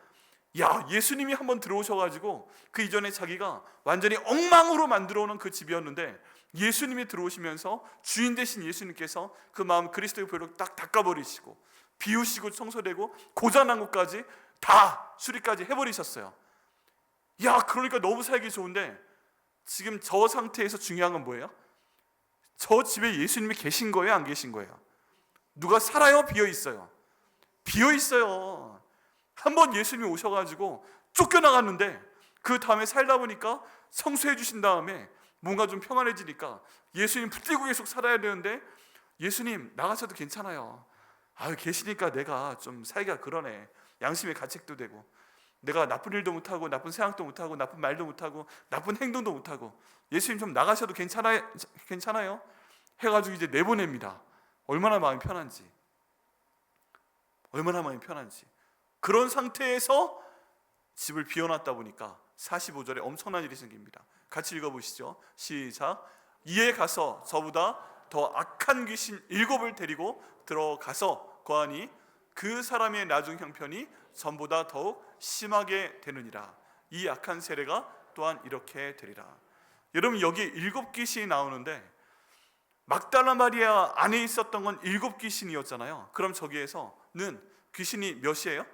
야, 예수님이 한번 들어오셔가지고 그 이전에 자기가 완전히 엉망으로 만들어 놓은 그 집이었는데 예수님이 들어오시면서 주인 되신 예수님께서 그 마음 그리스도의 보혈로 딱 닦아버리시고 비우시고 청소되고 고장난 것까지 다 수리까지 해버리셨어요. 야, 그러니까 너무 살기 좋은데 지금 저 상태에서 중요한 건 뭐예요? 저 집에 예수님이 계신 거예요? 안 계신 거예요? 누가 살아요? 비어 있어요? 비어 있어요. 한번 예수님이 오셔가지고 쫓겨나갔는데 그 다음에 살다 보니까 성수해 주신 다음에 뭔가 좀 평안해지니까 예수님 붙들고 계속 살아야 되는데 예수님 나가셔도 괜찮아요. 계시니까 내가 좀 살기가 그러네. 양심의 가책도 되고 내가 나쁜 일도 못하고 나쁜 생각도 못하고 나쁜 말도 못하고 나쁜 행동도 못하고 예수님 좀 나가셔도 괜찮아요? 해가지고 이제 내보냅니다. 얼마나 마음이 편한지. 얼마나 마음이 편한지. 그런 상태에서 집을 비워놨다 보니까 45절에 엄청난 일이 생깁니다. 같이 읽어보시죠. 시작. 이에 가서 저보다 더 악한 귀신 7을 데리고 들어가서 거하니 그 사람의 나중 형편이 전보다 더욱 심하게 되느니라. 이 악한 세례가 또한 이렇게 되리라. 여러분, 여기 7귀신이 나오는데 막달라 마리아 안에 있었던 건 7귀신이었잖아요. 그럼 저기에서는 귀신이 몇이에요?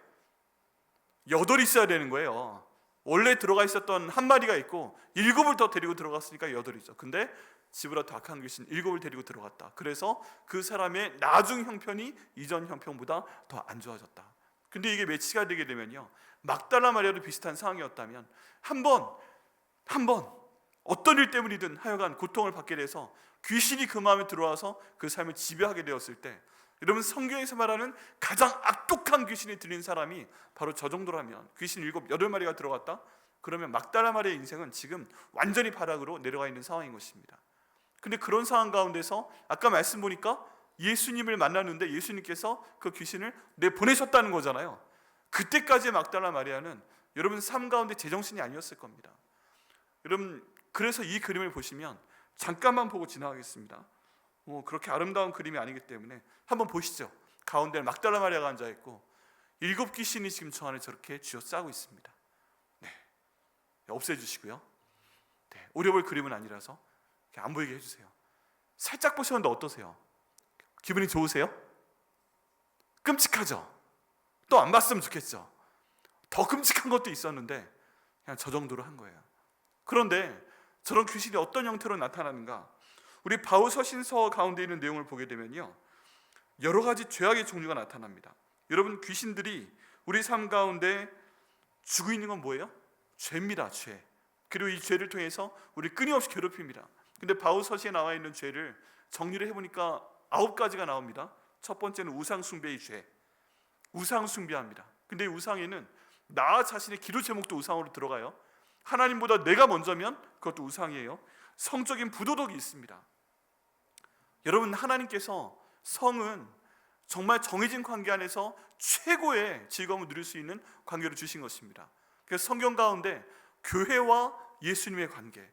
8이 있어야 되는 거예요. 원래 들어가 있었던 한 마리가 있고 7을 더 데리고 들어갔으니까 8이죠. 근데 집으로 더 악한 귀신 7을 데리고 들어갔다. 그래서 그 사람의 나중 형편이 이전 형편보다 더 안 좋아졌다. 근데 이게 매치가 되게 되면요, 막달라 마리아도 비슷한 상황이었다면 한 번 어떤 일 때문이든 하여간 고통을 받게 돼서 귀신이 그 마음에 들어와서 그 삶을 지배하게 되었을 때, 여러분, 성경에서 말하는 가장 악독한 귀신이 들린 사람이 바로 저 정도라면, 귀신 7, 8마리가 들어갔다? 그러면 막달라 마리아의 인생은 지금 완전히 바닥으로 내려가 있는 상황인 것입니다. 근데 그런 상황 가운데서 아까 말씀 보니까 예수님을 만났는데 예수님께서 그 귀신을 내보내셨다는 거잖아요. 그때까지의 막달라 마리아는 여러분 삶 가운데 제정신이 아니었을 겁니다. 여러분, 그래서 이 그림을 보시면 잠깐만 보고 지나가겠습니다. 그렇게 아름다운 그림이 아니기 때문에 한번 보시죠. 가운데 막달라 마리아가 앉아있고 7귀신이 지금 저 안에 저렇게 쥐어짜고 있습니다. 없애주시고요. 오려볼 그림은 아니라서 안 보이게 해주세요. 살짝 보셨는데 어떠세요? 기분이 좋으세요? 끔찍하죠? 또 안 봤으면 좋겠죠? 더 끔찍한 것도 있었는데 그냥 저 정도로 한 거예요. 그런데 저런 귀신이 어떤 형태로 나타나는가? 우리 바울 서신서 가운데 있는 내용을 보게 되면요, 여러 가지 죄악의 종류가 나타납니다. 여러분, 귀신들이 우리 삶 가운데 주고 있는 건 뭐예요? 죄입니다. 죄. 그리고 이 죄를 통해서 우리 끊임없이 괴롭힙니다. 근데 바울 서신에 나와 있는 죄를 정리를 해보니까 9가지가 나옵니다. 첫 번째는 우상 숭배의 죄. 우상 숭배합니다. 근데 이 우상에는 나 자신의 기도 제목도 우상으로 들어가요. 하나님보다 내가 먼저면 그것도 우상이에요. 성적인 부도덕이 있습니다. 여러분, 하나님께서 성은 정말 정해진 관계 안에서 최고의 즐거움을 누릴 수 있는 관계로 주신 것입니다. 그래서 성경 가운데 교회와 예수님의 관계,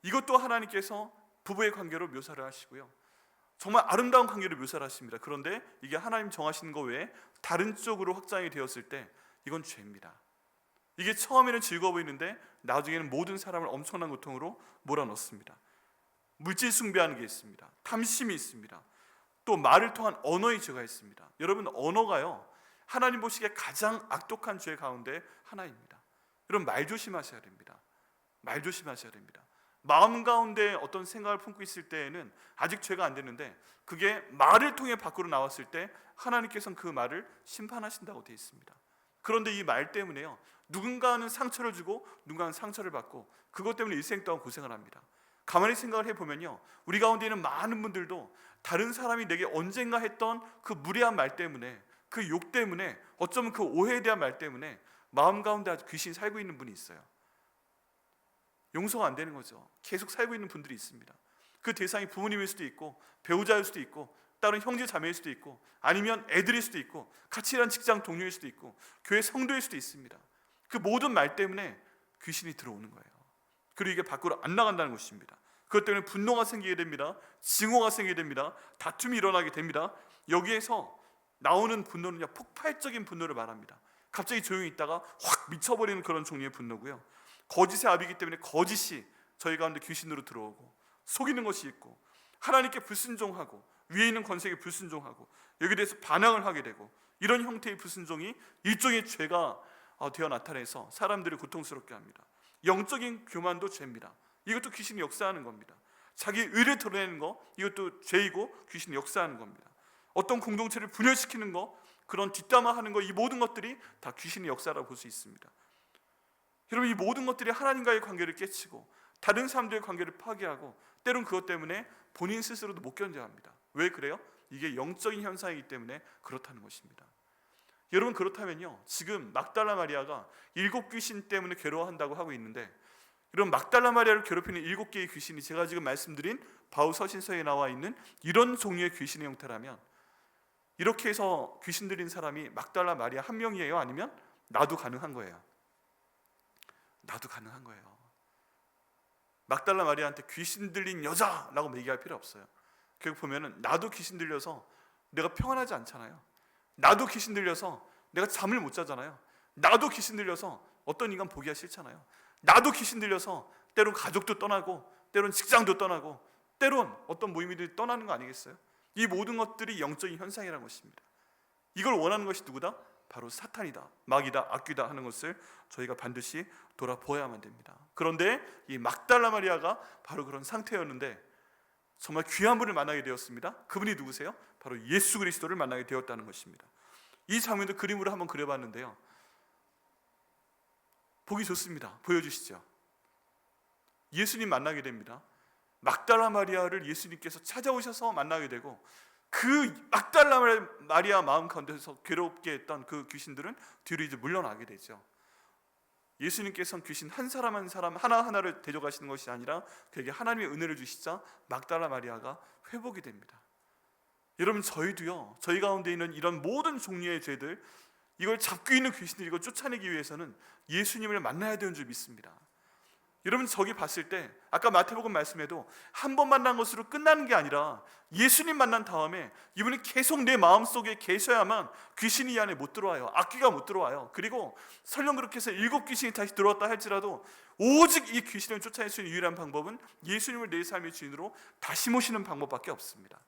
이것도 하나님께서 부부의 관계로 묘사를 하시고요, 정말 아름다운 관계로 묘사를 하십니다. 그런데 이게 하나님 정하시는 것 외에 다른 쪽으로 확장이 되었을 때 이건 죄입니다. 이게 처음에는 즐거워 보이는데 나중에는 모든 사람을 엄청난 고통으로 몰아넣습니다. 물질 숭배하는 게 있습니다. 탐심이 있습니다. 또 말을 통한 언어의 죄가 있습니다. 여러분, 언어가요, 하나님 보시기에 가장 악독한 죄 가운데 하나입니다. 여러분, 말 조심하셔야 됩니다. 말 조심하셔야 됩니다. 마음 가운데 어떤 생각을 품고 있을 때에는 아직 죄가 안 되는데 그게 말을 통해 밖으로 나왔을 때 하나님께서는 그 말을 심판하신다고 되어 있습니다. 그런데 이 말 때문에요, 누군가는 상처를 주고 누군가는 상처를 받고 그것 때문에 일생 동안 고생을 합니다. 가만히 생각을 해보면요, 우리 가운데 있는 많은 분들도 다른 사람이 내게 언젠가 했던 그 무례한 말 때문에, 그 욕 때문에, 어쩌면 그 오해에 대한 말 때문에 마음 가운데 아주 귀신이 살고 있는 분이 있어요. 용서가 안 되는 거죠. 계속 살고 있는 분들이 있습니다. 그 대상이 부모님일 수도 있고 배우자일 수도 있고 다른 형제 자매일 수도 있고 아니면 애들일 수도 있고 같이 일하는 직장 동료일 수도 있고 교회 성도일 수도 있습니다. 그 모든 말 때문에 귀신이 들어오는 거예요. 그리고 이게 밖으로 안 나간다는 것입니다. 그것 때문에 분노가 생기게 됩니다. 증오가 생기게 됩니다. 다툼이 일어나게 됩니다. 여기에서 나오는 분노는요, 폭발적인 분노를 말합니다. 갑자기 조용히 있다가 확 미쳐버리는 그런 종류의 분노고요, 거짓의 압이기 때문에 거짓이 저희 가운데 귀신으로 들어오고 속이는 것이 있고 하나님께 불순종하고 위에 있는 권세에 불순종하고 여기에 대해서 반항을 하게 되고 이런 형태의 불순종이 일종의 죄가 되어 나타내서 사람들을 고통스럽게 합니다. 영적인 교만도 죄입니다. 이것도 귀신이 역사하는 겁니다. 자기 의를 드러내는 거, 이것도 죄이고 귀신이 역사하는 겁니다. 어떤 공동체를 분열시키는 거, 그런 뒷담화하는 거, 이 모든 것들이 다 귀신의 역사라고 볼 수 있습니다. 여러분, 이 모든 것들이 하나님과의 관계를 깨치고 다른 사람들의 관계를 파괴하고 때론 그것 때문에 본인 스스로도 못 견뎌야 합니다. 왜 그래요? 이게 영적인 현상이기 때문에 그렇다는 것입니다. 여러분, 그렇다면요, 지금 막달라 마리아가 7귀신 때문에 괴로워한다고 하고 있는데, 이런 막달라 마리아를 괴롭히는 7개의 귀신이 제가 지금 말씀드린 바울 서신서에 나와 있는 이런 종류의 귀신의 형태라면, 이렇게 해서 귀신 들린 사람이 막달라 마리아 한 명이에요? 아니면 나도 가능한 거예요? 나도 가능한 거예요. 막달라 마리아한테 귀신 들린 여자라고 얘기할 필요 없어요. 결국 보면은 나도 귀신 들려서 내가 평안하지 않잖아요. 나도 귀신 들려서 내가 잠을 못 자잖아요. 나도 귀신 들려서 어떤 인간 보기가 싫잖아요. 나도 귀신 들려서 때론 가족도 떠나고 때론 직장도 떠나고 때론 어떤 모임이들 떠나는 거 아니겠어요? 이 모든 것들이 영적인 현상이라는 것입니다. 이걸 원하는 것이 누구다? 바로 사탄이다, 마귀다, 악귀다 하는 것을 저희가 반드시 돌아보아야만 됩니다. 그런데 이 막달라 마리아가 바로 그런 상태였는데 정말 귀한 분을 만나게 되었습니다. 그분이 누구세요? 바로 예수 그리스도를 만나게 되었다는 것입니다. 이 장면도 그림으로 한번 그려봤는데요, 보기 좋습니다. 보여주시죠. 예수님 만나게 됩니다. 막달라 마리아를 예수님께서 찾아오셔서 만나게 되고 그 막달라 마리아 마음 가운데서 괴롭게 했던 그 귀신들은 뒤로 이제 물러나게 되죠. 예수님께서는 귀신 한 사람 한 사람 하나하나를 데려가시는 것이 아니라 그에게 하나님의 은혜를 주시자 막달라 마리아가 회복이 됩니다. 여러분, 저희도요, 저희 가운데 있는 이런 모든 종류의 죄들, 이걸 잡고 있는 귀신들, 이걸 쫓아내기 위해서는 예수님을 만나야 되는 줄 믿습니다. 여러분, 저기 봤을 때 아까 마태복음 말씀에도 한 번 만난 것으로 끝나는 게 아니라 예수님 만난 다음에 이분이 계속 내 마음속에 계셔야만 귀신이 이 안에 못 들어와요. 악귀가 못 들어와요. 그리고 설령 그렇게 해서 7귀신이 다시 들어왔다 할지라도 오직 이 귀신을 쫓아낼 수 있는 유일한 방법은 예수님을 내 삶의 주인으로 다시 모시는 방법밖에 없습니다.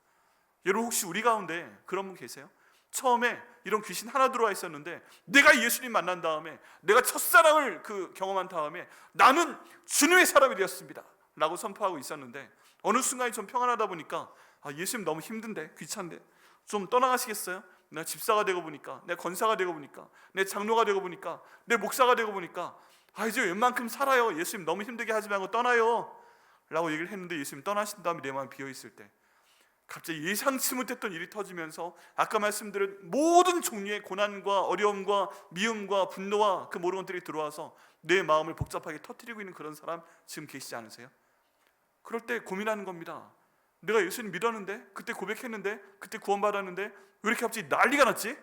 여러분, 혹시 우리 가운데 그런 분 계세요? 처음에 이런 귀신 하나 들어와 있었는데 내가 예수님 만난 다음에 내가 첫사랑을 경험한 다음에 나는 주님의 사람이 되었습니다 라고 선포하고 있었는데 어느 순간에 좀 평안하다 보니까 예수님 너무 힘든데, 귀찮은데 좀 떠나가시겠어요? 내가 집사가 되고 보니까, 내가 권사가 되고 보니까, 내 장로가 되고 보니까, 내 목사가 되고 보니까 이제 웬만큼 살아요. 예수님 너무 힘들게 하지 말고 떠나요 라고 얘기를 했는데, 예수님 떠나신 다음에 내 마음이 비어있을 때 갑자기 예상치 못했던 일이 터지면서 아까 말씀드린 모든 종류의 고난과 어려움과 미움과 분노와 그 모든 것들이 들어와서 내 마음을 복잡하게 터뜨리고 있는 그런 사람 지금 계시지 않으세요? 그럴 때 고민하는 겁니다. 내가 예수님 믿었는데, 그때 고백했는데, 그때 구원받았는데 왜 이렇게 갑자기 난리가 났지?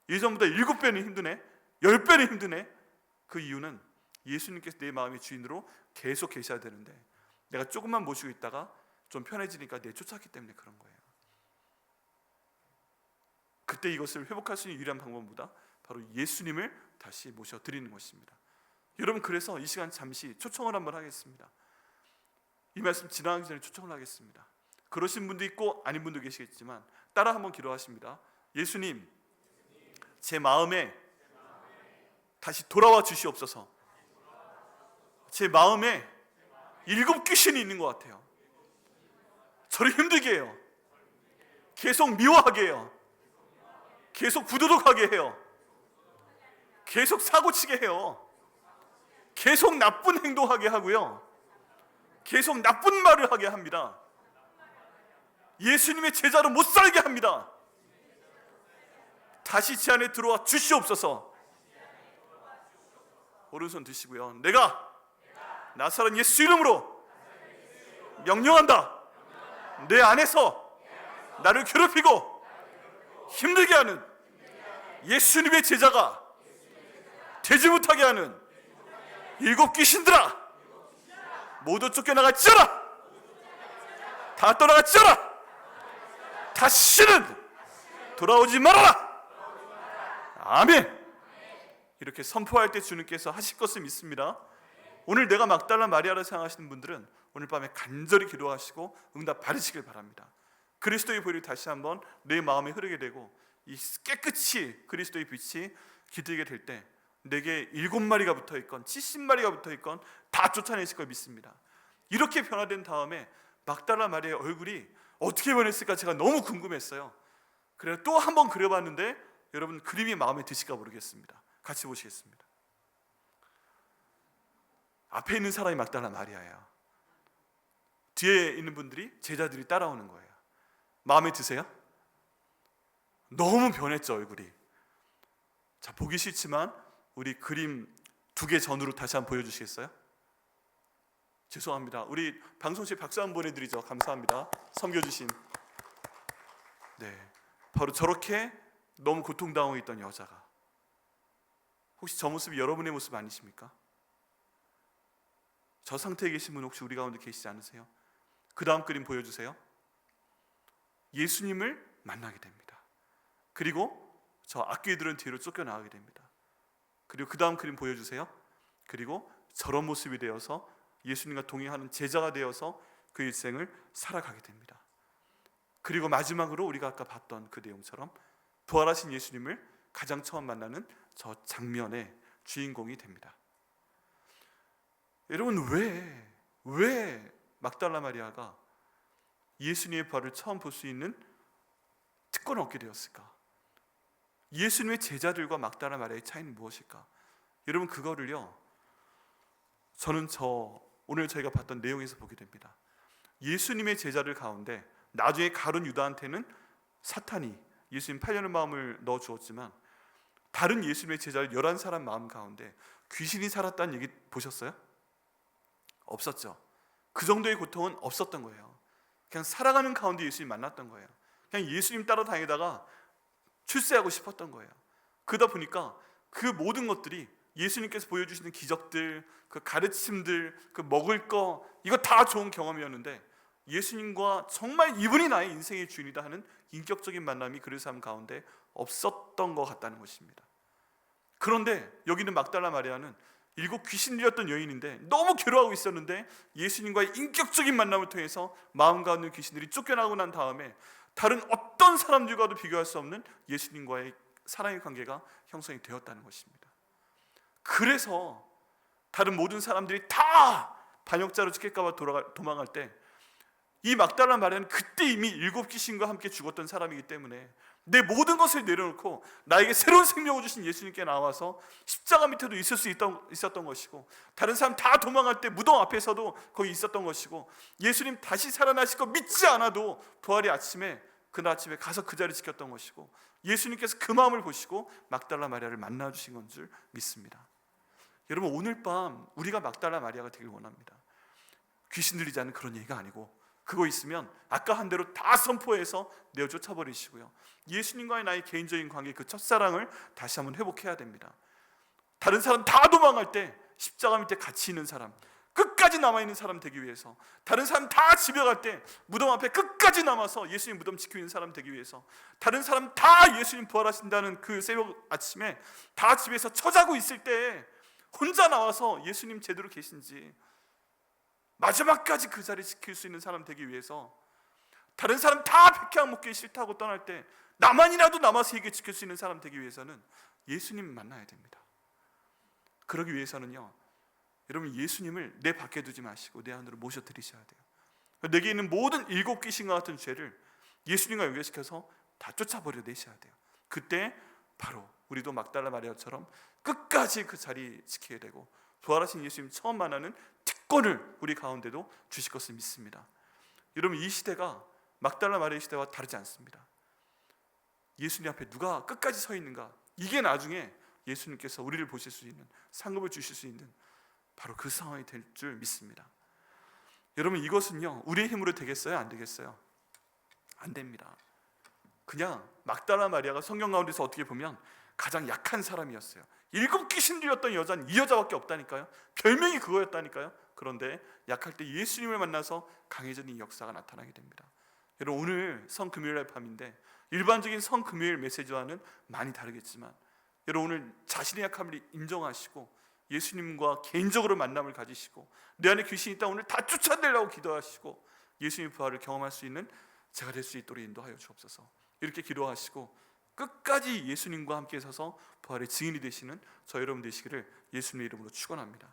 예전보다 7배는 힘드네, 10배는 힘드네. 그 이유는 예수님께서 내 마음의 주인으로 계속 계셔야 되는데 내가 조금만 모시고 있다가 좀 편해지니까 내쫓았기 때문에 그런 거예요. 그때 이것을 회복할 수 있는 유일한 방법보다 바로 예수님을 다시 모셔드리는 것입니다. 여러분, 그래서 이 시간 잠시 초청을 한번 하겠습니다. 이 말씀 지나가기 전에 초청을 하겠습니다. 그러신 분도 있고 아닌 분도 계시겠지만 따라 한번 기도하십니다. 예수님, 제 마음에 다시 돌아와 주시옵소서. 제 마음에 7 귀신이 있는 것 같아요. 저를 힘들게 해요. 계속 미워하게 해요. 계속 부도덕하게 해요. 계속 사고치게 해요. 계속 나쁜 행동하게 하고요. 계속 나쁜 말을 하게 합니다. 예수님의 제자로 못 살게 합니다. 다시 제 안에 들어와 주시옵소서. 오른손 드시고요. 내가 나사렛 예수 이름으로 명령한다. 내 안에서 나를 괴롭히고 힘들게 하는 예수님의 제자가 되지 못하게 하는 7 귀신들아, 모두 쫓겨나갈지어다. 다 떠나갈지어다. 다시는 돌아오지 말아라. 아멘. 이렇게 선포할 때 주님께서 하실 것을 믿습니다. 오늘 내가 막달라 마리아를 생각하시는 분들은 오늘 밤에 간절히 기도하시고 응답 받으시길 바랍니다. 그리스도의 보혈이 다시 한번 내 마음에 흐르게 되고 이 깨끗이 그리스도의 빛이 깃들게 될 때 내게 7마리가 붙어있건 70마리가 붙어있건 다 쫓아내실 걸 믿습니다. 이렇게 변화된 다음에 막달라 마리아의 얼굴이 어떻게 변했을까 제가 너무 궁금했어요. 그래서 또 한 번 그려봤는데 여러분, 그림이 마음에 드실까 모르겠습니다. 같이 보시겠습니다. 앞에 있는 사람이 막달라 마리아예요. 뒤에 있는 분들이 제자들이 따라오는 거예요. 마음에 드세요? 너무 변했죠, 얼굴이. 자, 보기 싫지만 우리 그림 2개 전으로 다시 한번 보여주시겠어요? 죄송합니다. 우리 방송실 박수 한번 보내드리죠. 감사합니다. 섬겨주신. 네, 바로 저렇게 너무 고통당하고 있던 여자가, 혹시 저 모습이 여러분의 모습 아니십니까? 저 상태에 계신 분 혹시 우리 가운데 계시지 않으세요? 그 다음 그림 보여주세요. 예수님을 만나게 됩니다. 그리고 저 악귀들은 뒤로 쫓겨나가게 됩니다. 그리고 그 다음 그림 보여주세요. 그리고 저런 모습이 되어서 예수님과 동행하는 제자가 되어서 그 일생을 살아가게 됩니다. 그리고 마지막으로 우리가 아까 봤던 그 내용처럼 부활하신 예수님을 가장 처음 만나는 저 장면의 주인공이 됩니다. 여러분, 왜 막달라 마리아가 예수님의 부활을 처음 볼 수 있는 특권을 얻게 되었을까? 예수님의 제자들과 막달라 마리아의 차이는 무엇일까? 여러분, 그거를요, 저는 오늘 저희가 봤던 내용에서 보게 됩니다. 예수님의 제자들 가운데 나중에 가룟 유다한테는 사탄이 예수님 8년의 마음을 넣어 주었지만 다른 예수님의 제자들 11사람 마음 가운데 귀신이 살았다는 얘기 보셨어요? 없었죠. 그 정도의 고통은 없었던 거예요. 그냥 살아가는 가운데 예수님 만났던 거예요. 그냥 예수님 따라다니다가 출세하고 싶었던 거예요. 그러다 보니까 그 모든 것들이 예수님께서 보여주시는 기적들, 그 가르침들, 그 먹을 거, 이거 다 좋은 경험이었는데 예수님과 정말 이분이 나의 인생의 주인이다 하는 인격적인 만남이 그 삶 가운데 없었던 것 같다는 것입니다. 그런데 여기 있는 막달라 마리아는 7 귀신 들렸던 여인인데 너무 괴로워하고 있었는데 예수님과의 인격적인 만남을 통해서 마음 가운데 귀신들이 쫓겨나고 난 다음에 다른 어떤 사람들과도 비교할 수 없는 예수님과의 사랑의 관계가 형성이 되었다는 것입니다. 그래서 다른 모든 사람들이 다 반역자로 찍힐까 봐 도망갈 때 이 막달라 마리아는 그때 이미 7 귀신과 함께 죽었던 사람이기 때문에 내 모든 것을 내려놓고 나에게 새로운 생명을 주신 예수님께 나와서 십자가 밑에도 있을 수 있었던 것이고, 다른 사람 다 도망갈 때 무덤 앞에서도 거기 있었던 것이고, 예수님 다시 살아나실 거 믿지 않아도 부활의 아침에 그날 아침에 가서 그 자리를 지켰던 것이고, 예수님께서 그 마음을 보시고 막달라 마리아를 만나주신 건 줄 믿습니다. 여러분, 오늘 밤 우리가 막달라 마리아가 되길 원합니다. 귀신 들리지 않는 그런 얘기가 아니고, 그거 있으면 아까 한 대로 다 선포해서 내어 쫓아버리시고요, 예수님과의 나의 개인적인 관계, 그 첫사랑을 다시 한번 회복해야 됩니다. 다른 사람 다 도망갈 때 십자가 밑에 같이 있는 사람, 끝까지 남아있는 사람 되기 위해서, 다른 사람 다 집에 갈 때 무덤 앞에 끝까지 남아서 예수님 무덤 지키고 있는 사람 되기 위해서, 다른 사람 다 예수님 부활하신다는 그 새벽 아침에 다 집에서 처자고 있을 때 혼자 나와서 예수님 제대로 계신지 마지막까지 그 자리 지킬 수 있는 사람 되기 위해서, 다른 사람 다 백향 먹기 싫다고 떠날 때 나만이라도 남아서 이게 지킬 수 있는 사람 되기 위해서는 예수님 만나야 됩니다. 그러기 위해서는요, 여러분, 예수님을 내 밖에 두지 마시고 내 안으로 모셔드리셔야 돼요. 내게 있는 모든 7 귀신과 같은 죄를 예수님과 연결시켜서 다 쫓아버려내셔야 돼요. 그때 바로 우리도 막달라 마리아처럼 끝까지 그 자리 지키게 되고, 부활하신 예수님 처음 만나는 특권을 우리 가운데도 주실 것을 믿습니다. 여러분, 이 시대가 막달라 마리아 시대와 다르지 않습니다. 예수님 앞에 누가 끝까지 서 있는가, 이게 나중에 예수님께서 우리를 보실 수 있는, 상급을 주실 수 있는 바로 그 상황이 될 줄 믿습니다. 여러분, 이것은요 우리의 힘으로 되겠어요? 안 되겠어요? 안 됩니다. 그냥 막달라 마리아가 성경 가운데서 어떻게 보면 가장 약한 사람이었어요. 7 귀신 들렸던 여자는 이 여자밖에 없다니까요. 별명이 그거였다니까요. 그런데 약할 때 예수님을 만나서 강해진 이 역사가 나타나게 됩니다. 여러분, 오늘 성금요일 밤인데 일반적인 성금요일 메시지와는 많이 다르겠지만, 여러분, 오늘 자신의 약함을 인정하시고 예수님과 개인적으로 만남을 가지시고, 내 안에 귀신이 있다 오늘 다 쫓아내려고 기도하시고 예수님의 부활을 경험할 수 있는 제가 될 수 있도록 인도하여 주옵소서. 이렇게 기도하시고 끝까지 예수님과 함께 서서 부활의 증인이 되시는 저 여러분 되시기를 예수님의 이름으로 축원합니다.